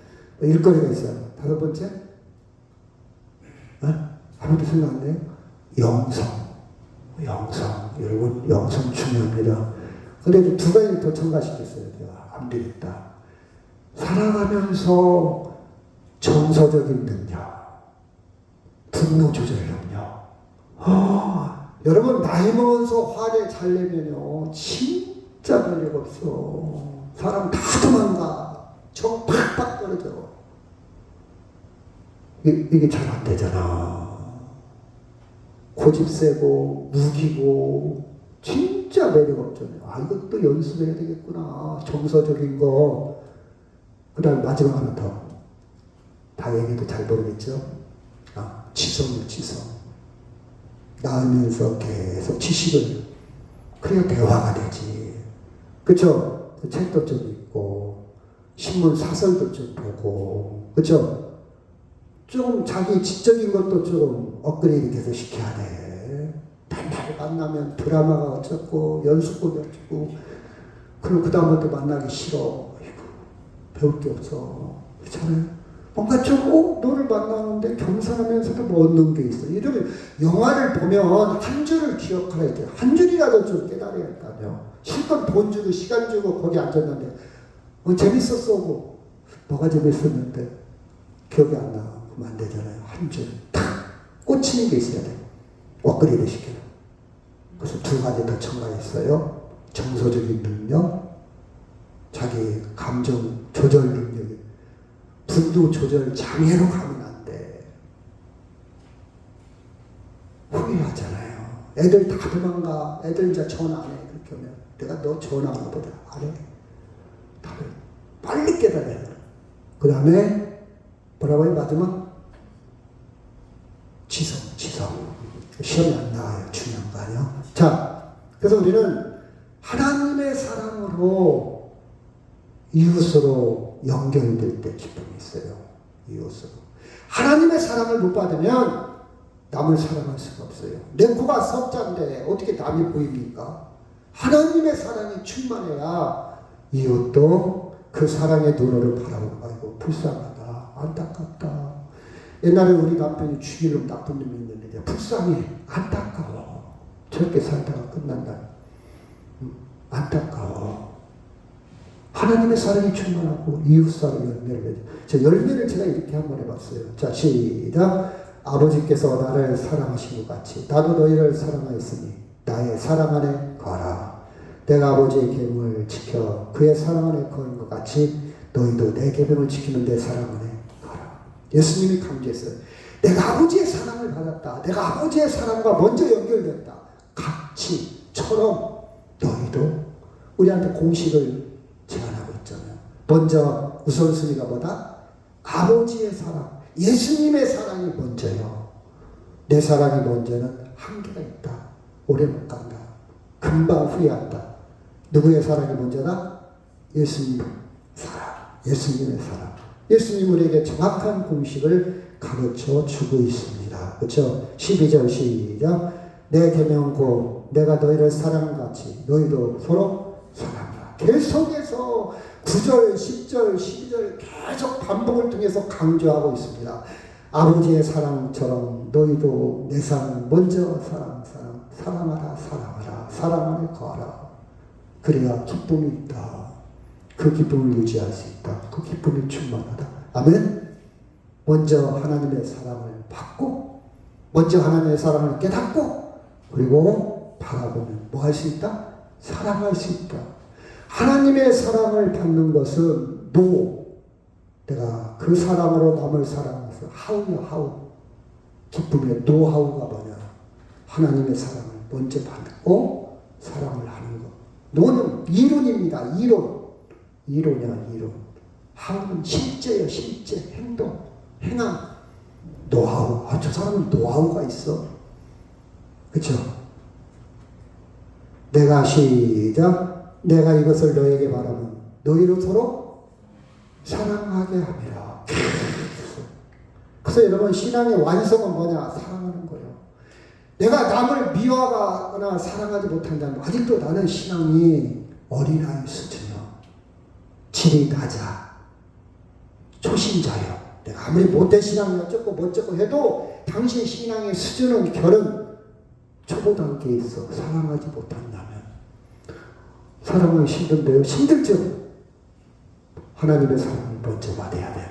일거리가 있어야 돼. 5번째, 아무도 생각 안 해요? 영성. 여러분, 영성 중요합니다. 근데 2가지 더 첨가시켰어요. 제가 안 되겠다. 살아가면서 정서적인 능력, 분노 조절 능력. 여러분, 나이 먹어서 화를 잘 내면요, 진짜 별일 없어. 사람 다 도망가. 정 팍팍 떨어져. 이게 잘 안 되잖아. 고집 세고, 무기고, 진짜 매력 없잖아요. 이것도 연습해야 되겠구나. 정서적인 거. 그 다음 마지막 하나 더. 다 얘기도 잘 모르겠죠? 지성. 낳으면서 계속 지식을. 그래야 대화가 되지. 그쵸? 책도 좀 읽고, 신문 사설도 좀 보고, 그쵸? 좀 자기 지적인 것도 좀 업그레이드 계속 시켜야 돼. 맨날 만나면 드라마가 어쩌고, 연습곡이 어쩌고, 그리고 그 다음부터 만나기 싫어. 배울 게 없어. 그렇잖아요? 뭔가 좀, 너를 만나는데 겸손하면서도 뭐 얻는 게 있어. 이러면 영화를 보면 한 줄을 기억하라 돼. 한 줄이라도 좀 깨달아야 한다며. 실컷 돈 주고 시간 주고 거기 앉았는데, 재밌었어. 뭐가 재밌었는데, 기억이 안 나. 그러면 안 되잖아요. 한 줄. 탁! 꽂히는 게 있어야 돼. 업그레이드 시켜요. 그래서 2가지 더 첨가했어요. 정서적인 능력, 자기 감정 조절 능력이. 분노 조절 장애로 가면 안 돼. 후회하잖아요. 애들 다 도망가. 애들 이제 전화 안 해. 그렇게 하면 내가 너 전화 안 보다 안 해. 다들 빨리 깨달아야 돼. 그 다음에 뭐라고 해요? 마지막 지성. 시험이 안 나와요. 중요한 거 아니에요? 자, 그래서 우리는 하나님의 사랑으로 이웃으로 연결될 때 기쁨이 있어요. 이웃으로. 하나님의 사랑을 못 받으면 남을 사랑할 수가 없어요. 내 코가 석자인데 어떻게 남이 보입니까? 하나님의 사랑이 충만해야 이웃도 그 사랑의 눈으로 바라보고, 아이고 불쌍하다, 안타깝다. 옛날에 우리 남편이 죽이는 나쁜 놈이 있는데 불쌍해, 안타까워. 저렇게 살다가 끝난다. 안타까워. 하나님의 사랑이 충만하고 이웃사랑의 열매를 맺어. 저 열매를 제가 이렇게 한번 해봤어요. 자, 시작. 아버지께서 나를 사랑하신 것 같이 나도 너희를 사랑하였으니 나의 사랑 안에 거하라. 내가 아버지의 계명을 지켜 그의 사랑 안에 거하는 것 같이 너희도 내 계명을 지키는 내 사랑 안에 거하라. 예수님이 강조했어요. 내가 아버지의 사랑을 받았다. 내가 아버지의 사랑과 먼저 연결됐다. 같이처럼 너희도 우리한테 공식을 제안하고 있잖아요. 먼저 우선순위가 뭐다? 아버지의 사랑, 예수님의 사랑이 먼저요. 내 사랑이 먼저는 한계가 있다. 오래 못 간다. 금방 후회한다. 누구의 사랑이 먼저다? 예수님의 사랑. 예수님의 사랑. 예수님 우리에게 정확한 공식을 가르쳐 주고 있습니다. 그렇죠? 12절 시작. 내 계명고 내가 너희를 사랑같이 너희도 서로 사랑하라. 계속해서 9절, 10절, 12절 계속 반복을 통해서 강조하고 있습니다. 아버지의 사랑처럼 너희도 내 사랑 먼저 사랑하라. 사랑 안에 거하라. 그래야 기쁨이 있다. 그 기쁨을 유지할 수 있다. 그 기쁨이 충만하다. 아멘. 먼저 하나님의 사랑을 받고 먼저 하나님의 사랑을 깨닫고 그리고 바라보면 뭐 할 수 있다? 사랑할 수 있다. 하나님의 사랑을 받는 것은 내가 그 사랑으로 남을 사랑해서 있어. 하우야, 하우. 기쁨의 노하우가 뭐냐? 하나님의 사랑을 먼저 받고 사랑을 하는 것. 노는 이론입니다. 이론이야, 이론. 하우는 실제예요, 실제. 행동, 행함. 노하우. 아, 저 사람은 노하우가 있어. 그쵸? 내가 시작. 내가 이것을 너에게 바라면 너희로 서로 사랑하게 함이라. 그래서 여러분, 신앙의 완성은 뭐냐? 사랑하는 거예요. 내가 남을 미워하거나 사랑하지 못한다면 아직도 나는 신앙이 어린아이 수준이요. 질이 낮아. 초신자요. 내가 아무리 못된 신앙이 어쩌고 뭐쩌고 해도 당신 신앙의 수준은 결은 초보단계에 있어. 사랑하지 못한다면. 사랑은 힘든데요. 힘들죠. 하나님의 사랑을 먼저 받아야 돼.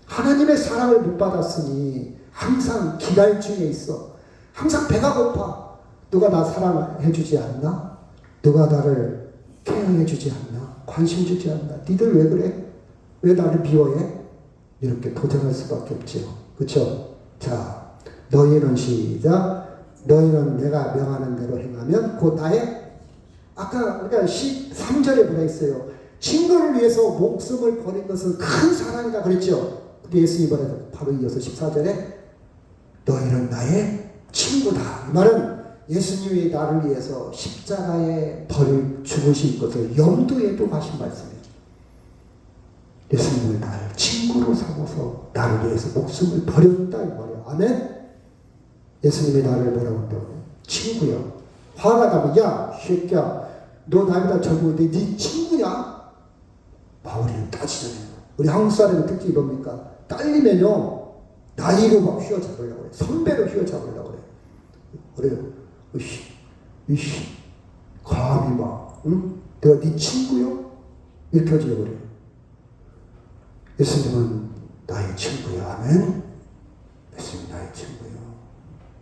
하나님의 사랑을 못 받았으니 항상 기갈중에 있어. 항상 배가 고파. 누가 나 사랑해주지 않나? 누가 나를 케어해주지 않나? 관심 주지 않나? 니들 왜 그래? 왜 나를 미워해? 이렇게 도전할 수밖에 없죠. 그쵸? 자, 너희는 시작. 너희는 내가 명하는 대로 행하면 곧 나의 아까 우리가 13절에 뭐라 했어요? 친구를 위해서 목숨을 버린 것은 큰 사랑이다 그랬죠? 근데 예수님이 뭐라 해서 바로 이어서 14절에 너희는 나의 친구다. 이 말은 예수님이 나를 위해서 십자가에 죽으신 것을 염두에 두고 하신 말씀이에요. 예수님을 나를 친구로 삼아서 나를 위해서 목숨을 버렸다 이 말이에요. 아멘? 예수님이 나를 뭐라고 한다고요? 친구요. 화가 나면 야 새끼야 너 나보다 젊은데 네 친구냐? 바울이는 따지잖아요. 우리 한국 사람의 특징이 뭡니까? 딸리면요 나이로 막 휘어잡으려고 그래. 선배로 휘어잡으려고 그래. 그래요. 으씨 감히 막 응? 내가 네 친구요? 이렇게 하려고 그래요. 예수님은 나의 친구요. 아멘? 예수님 나의 친구요.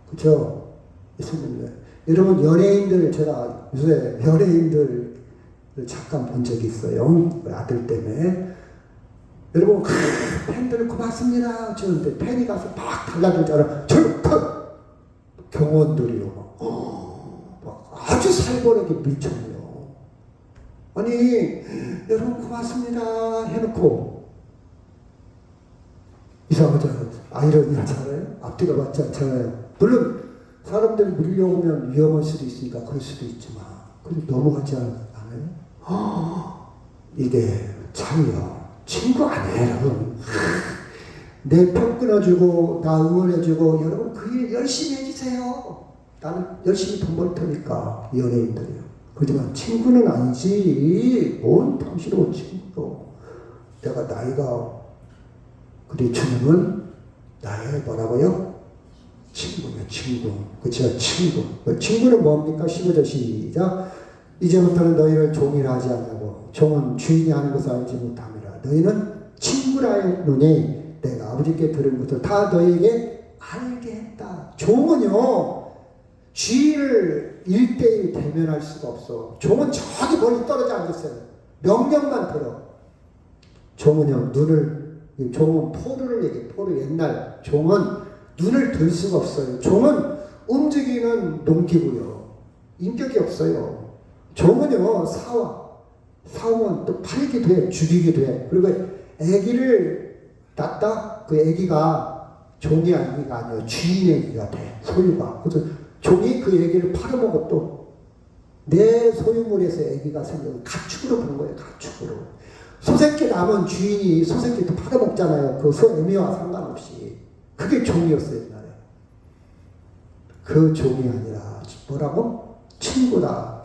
그렇죠? 예수님. 여러분 연예인들 제가 요새 연예인들 잠깐 본 적이 있어요. 아들 때문에. 여러분 팬들 고맙습니다. 저런데 팬이 가서 막 달라들잖아. 경원들이요. 막 아주 살벌하게 밀쳐내요. 아니 여러분 고맙습니다 해놓고 이상하잖아요. 아이러니하잖아요. 앞뒤가 맞지 않잖아요. 물론 사람들이 밀려오면 위험할 수도 있으니까 그럴 수도 있지만 그래도 넘어가지 않아요? 이게 참이요. 친구 아니에요, 여러분. 내 편 끊어주고 나 응원해주고 여러분 그 일 열심히 해주세요. 나는 열심히 돈 벌 테니까 연예인들이요. 그렇지만 친구는 아니지. 뭔 당신은 친구요. 내가 나이가 그래 주님은 나의 뭐라고요? 친구예요, 친구. 그쵸, 친구. 친구는 뭡니까? 15절 시작. 이제부터는 너희를 종이라 하지 않냐고. 종은 주인이 하는 것을 알지 못함이라. 너희는 친구라 하노니 내가 아버지께 들은 것을 다 너희에게 알게 했다. 종은요, 주인을 1대1 대면할 수가 없어. 종은 저기 멀리 떨어져 앉았어요. 명령만 들어. 종은요, 종은 포르를 얘기해. 포르 옛날 종은 눈을 들 수가 없어요. 종은 움직이는 농기구요. 인격이 없어요. 종은요, 사오면 또 팔기도 해, 죽이기도 해. 그리고 아기를 낳다? 그 아기가 종의 아기가 아니에요. 주인의 아기가 돼. 소유가. 그래서 종이 그 아기를 팔아먹어 또. 내 소유물에서 아기가 생겨서 가축으로 보는 거예요. 가축으로. 소새끼 남은 주인이 소새끼도 팔아먹잖아요. 그 소애미와 상관없이. 그게 종이었어요, 옛날에. 그 종이 아니라 뭐라고? 친구다.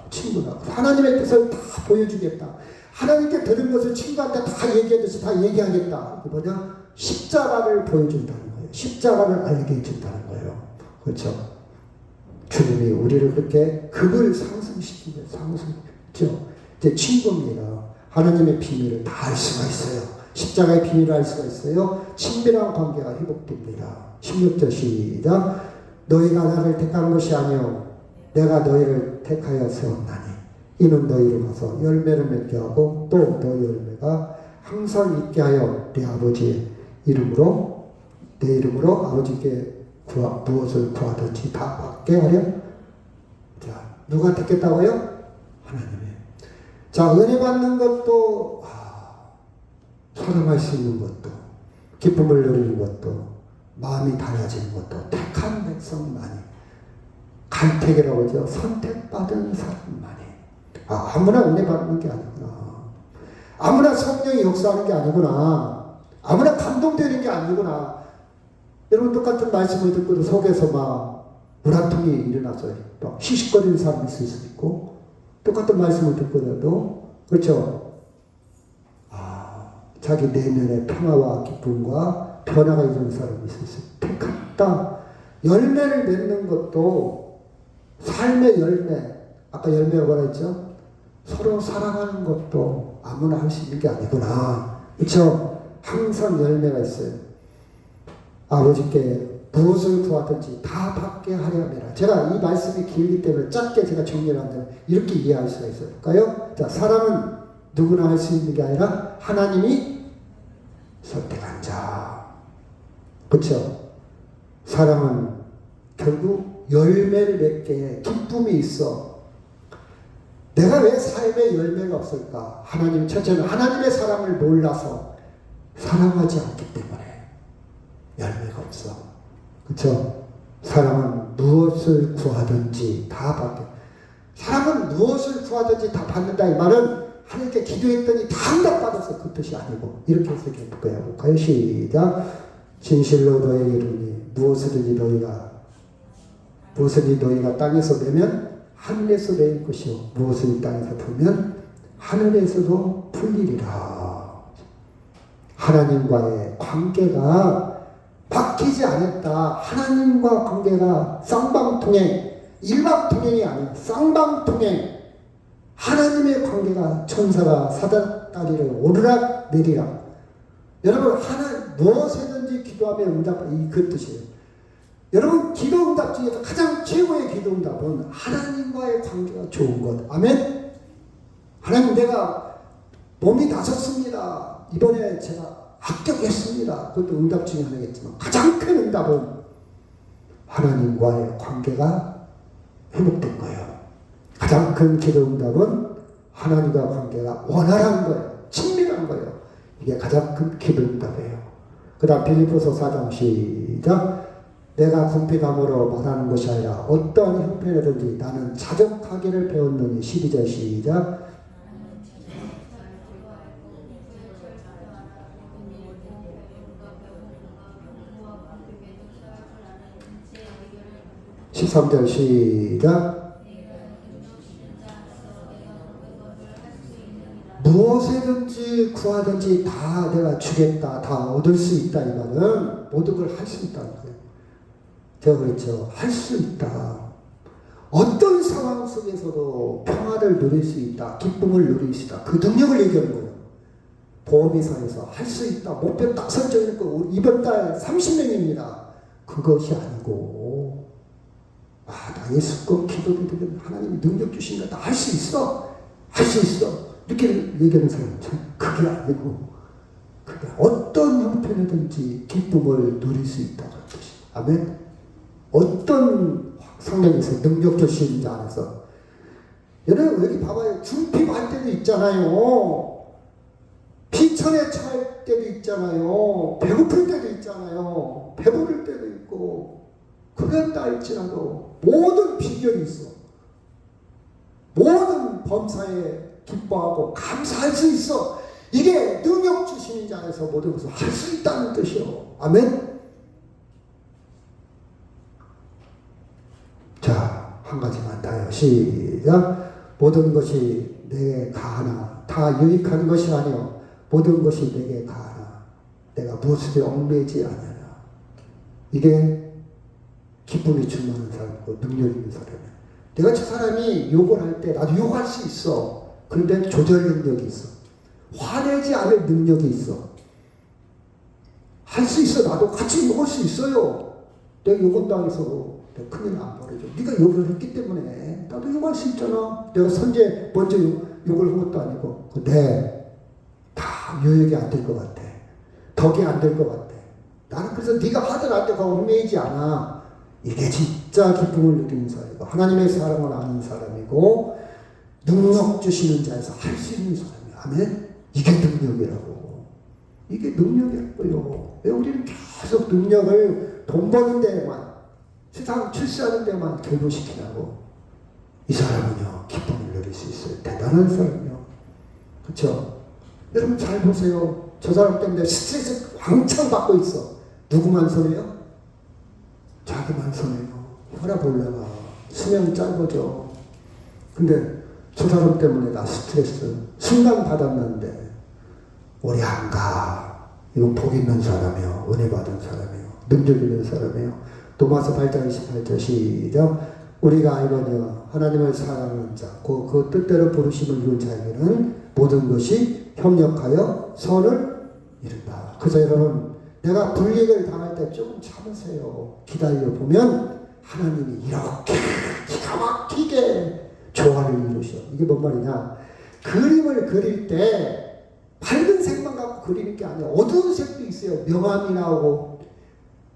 하나님의 뜻을 다 보여주겠다. 하나님께 들은 것을 친구한테 다 얘기해줘서 다 얘기하겠다. 이게 뭐냐? 십자가를 보여준다는 거예요. 십자가를 알게 해준다는 거예요. 그렇죠? 주님이 우리를 그렇게 극을 상승시키죠. 이제 친구입니다. 하나님의 비밀을 다 알 수가 있어요. 십자가의 비밀을 알 수가 있어요. 친밀한 관계가 회복됩니다. 16절 시작. 너희가 나를 택한 것이 아니요 내가 너희를 택하여 세웠나니 이는 너희를 가서 열매를 맺게 하고 또 너희 열매가 항상 있게 하여 네 아버지의 이름으로 내 이름으로 아버지께 무엇을 구하든지 다 받게 하려. 자, 누가 듣겠다고요? 하나님이. 자, 은혜 받는 것도 사랑할 수 있는 것도 기쁨을 누리는 것도 마음이 달라지는 것도 택한 백성만이, 간택이라고 하죠. 선택받은 사람만이. 아무나 은혜 받는 게 아니구나. 아무나 성령이 역사하는 게 아니구나. 아무나 감동되는 게 아니구나. 여러분, 똑같은 말씀을 듣고도 속에서 막 우라통이 일어나서 막 시식거리는 사람이 있을 수도 있고, 똑같은 말씀을 듣고도, 그렇죠? 자기 내면의 평화와 기쁨과 변화가 있는 사람이 있을 수 있고, 택했다. 열매를 맺는 것도 삶의 열매, 아까 열매가 뭐라 했죠? 서로 사랑하는 것도 아무나 할 수 있는 게 아니구나. 그렇죠? 항상 열매가 있어요. 아버지께 무엇을 구하든지 다 받게 하려 함이라. 제가 이 말씀이 길기 때문에 짧게 제가 정리를 한다면 이렇게 이해할 수가 있을까요? 자, 사랑은 누구나 할 수 있는 게 아니라 하나님이 선택한 자. 그렇죠? 사랑은 결국 열매를 맺게 기쁨이 있어. 내가 왜 삶에 열매가 없을까? 하나님, 첫째는 하나님의 사랑을 몰라서 사랑하지 않기 때문에 열매가 없어. 그렇죠? 사랑은 무엇을 구하든지 다 받게. 사랑은 무엇을 구하든지 다 받는다. 이 말은 하나님께 기도했더니 다 응답받아서 그 뜻이 아니고, 이렇게 해석해 볼까요? 시작. 진실로 너에게 이르니 무엇이든지 너희가 땅에서 내면 하늘에서 내릴 것이요 무엇을 땅에서 풀면 하늘에서도 풀리리라. 하나님과의 관계가 바뀌지 않았다. 하나님과 관계가 쌍방통행, 일방통행이 아니라 쌍방통행. 하나님의 관계가 천사가 사다리를 오르락 내리락. 여러분, 무엇이든지 기도하면 응답, 그 뜻이에요. 여러분, 기도 응답 중에서 가장 최고의 기도 응답은 하나님과의 관계가 좋은 것. 아멘? 하나님, 내가 몸이 나섰습니다. 이번에 제가 합격했습니다. 그것도 응답 중에 하나겠지만 가장 큰 응답은 하나님과의 관계가 회복된 거예요. 가장 큰 기도 응답은 하나님과 관계가 원활한 거예요. 친밀한 거예요. 이게 가장 큰 기도 응답이에요. 그 다음 빌립보서 4장 시작. 내가 궁핍함으로 말하는 것이 아니라 어떠한 형편이든지 나는 자족하기를 배웠느니. 12절 시작. (13절) 시작. 무엇이든지 구하든지 다 내가 주겠다, 다 얻을 수 있다. 이 말은 모든 걸 할 수 있다는 거예요. 제가 그랬죠. 할 수 있다. 어떤 상황 속에서도 평화를 누릴 수 있다, 기쁨을 누릴 수 있다. 그 능력을 얘기하는 거예요. 보험회사에서 할 수 있다. 목표 딱 설정했고 이번 달 30명입니다. 그것이 아니고, 나 예수껏 기도를 드리면 하나님이 능력 주신다. 나 할 수 있어. 할 수 있어. 이렇게 얘기하는 사람은 참 그게 아니고, 그게 어떤 형편이든지 기쁨을 누릴 수 있다는 뜻이. 아멘. 어떤 상황에서 능력 주시는 자 안에서. 여러분, 여기 봐봐요. 궁핍할 때도 있잖아요. 비천에 처할 때도 있잖아요. 배고플 때도 있잖아요. 배부를 때도 있고. 그런다 할지라도 모든 비결이 있어. 모든 범사에 기뻐하고 감사할 수 있어. 이게 능력 주시는 자에서 모든 것을 할 수 있다는 뜻이요. 아멘. 자, 한 가지만 다요. 시작. 모든 것이 내게 가하나 다 유익한 것이 아니요 모든 것이 내게 가하나 내가 무엇을 얽매지 않으나. 이게 기쁨이 충만한 사람이고 능력 있는 사람이야. 내가 저 사람이 욕을 할 때 나도 욕할 수 있어. 그런데 조절 능력이 있어. 화내지 않을 능력이 있어. 할 수 있어. 나도 같이 욕할 수 있어요. 내가 욕은 당해서 내가 큰일 안 벌어져. 네가 욕을 했기 때문에 나도 욕할 수 있잖아. 내가 먼저 욕을 한 것도 아니고. 다 유익이 안 될 것 같아. 덕이 안 될 것 같아. 나는 그래서 네가 하더라도 그거 얽매이지 않아. 이게 진짜 기쁨을 느끼는 사람이고 하나님의 사랑을 아는 사람이고 능력 주시는 자에서 할 수 있는 사람이야. 아멘? 이게 능력이라고. 이게 능력이라고요. 왜 우리는 계속 능력을 돈 버는 데만, 세상 출세하는 데만 결부시키냐고. 이 사람은요, 기쁨을 누릴 수 있어요. 대단한 사람이요. 그렇죠? 여러분 잘 보세요. 저 사람 때문에 스트레스 왕창 받고 있어. 누구만 손해요? 자기만 손해요. 혈압 올라가. 수명 짧아져. 근데 저 사람 때문에 나 스트레스 순간 받았는데 오래 안 가. 이건 복 있는 사람이요. 은혜 받은 사람이요. 능력 있는 사람이요. 도마서 8장 28절 시작. 우리가 알거니와 하나님을 사랑하는 자, 그 뜻대로 부르심을 이룬 자에게는 모든 것이 협력하여 선을 이룬다. 그래서 여러분, 내가 불이익을 당할 때 조금 참으세요. 기다려 보면 하나님이 이렇게 기가 막히게 조화를 이루셔. 이게 뭔 말이냐? 그림을 그릴 때 밝은 색만 갖고 그리는 게 아니야. 어두운 색도 있어요. 명암이 나오고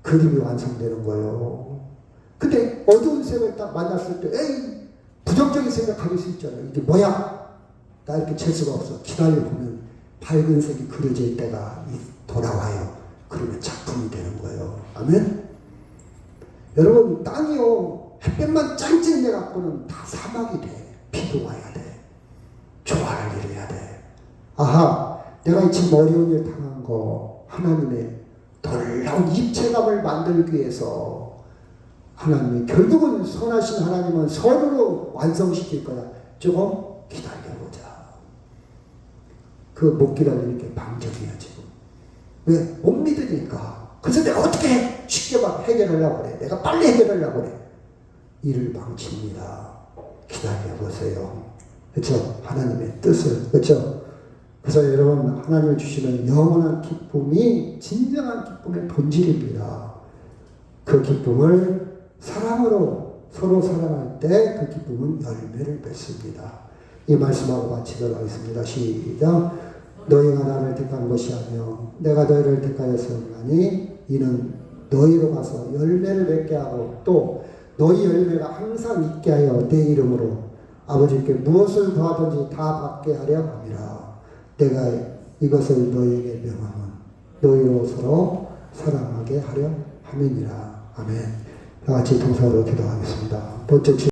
그림이 완성되는 거예요. 근데 어두운 색을 딱 만났을 때 에이 부정적인 생각할 수 있잖아요. 이게 뭐야? 나 이렇게 재수가 없어. 기다려 보면 밝은 색이 그려질 때가 돌아와요. 그러면 작품이 되는 거예요. 아멘? 여러분 땅이요 햇볕만 짱짱 내갖고는 다 사막이 돼. 비도 와야 돼. 조화를 이뤄야 돼. 아하, 내가 지금 어려운 일 당한 거 하나님의 놀라운 입체감을 만들기 위해서 하나님이 결국은 선하신 하나님은 선으로 완성시킬 거야. 조금 기다려보자. 그 못 기다리는 게 방정이야 지금. 왜? 못 믿으니까. 그래서 내가 어떻게 쉽게 막 해결하려고 그래. 내가 빨리 해결하려고 그래. 일을 망칩니다. 기다려보세요. 그렇죠? 하나님의 뜻을. 그렇죠? 그래서 여러분 하나님이 주시는 영원한 기쁨이 진정한 기쁨의 본질입니다. 그 기쁨을 사랑으로 서로 사랑할 때 그 기쁨은 열매를 맺습니다. 이 말씀하고 마치도록 하겠습니다. 시작. 너희가 나를 택한 것이 아니요 내가 너희를 택하였으니 이는 너희로 가서 열매를 맺게 하고 또 너희 열매가 항상 있게 하여 내 이름으로 아버지께 무엇을 구하든지 다 받게 하려 함이라. 내가 이것을 너희에게 명함은 너희로 서로 사랑하게 하려 함이니라. 아멘. 다 같이 동사로 기도하겠습니다. 번째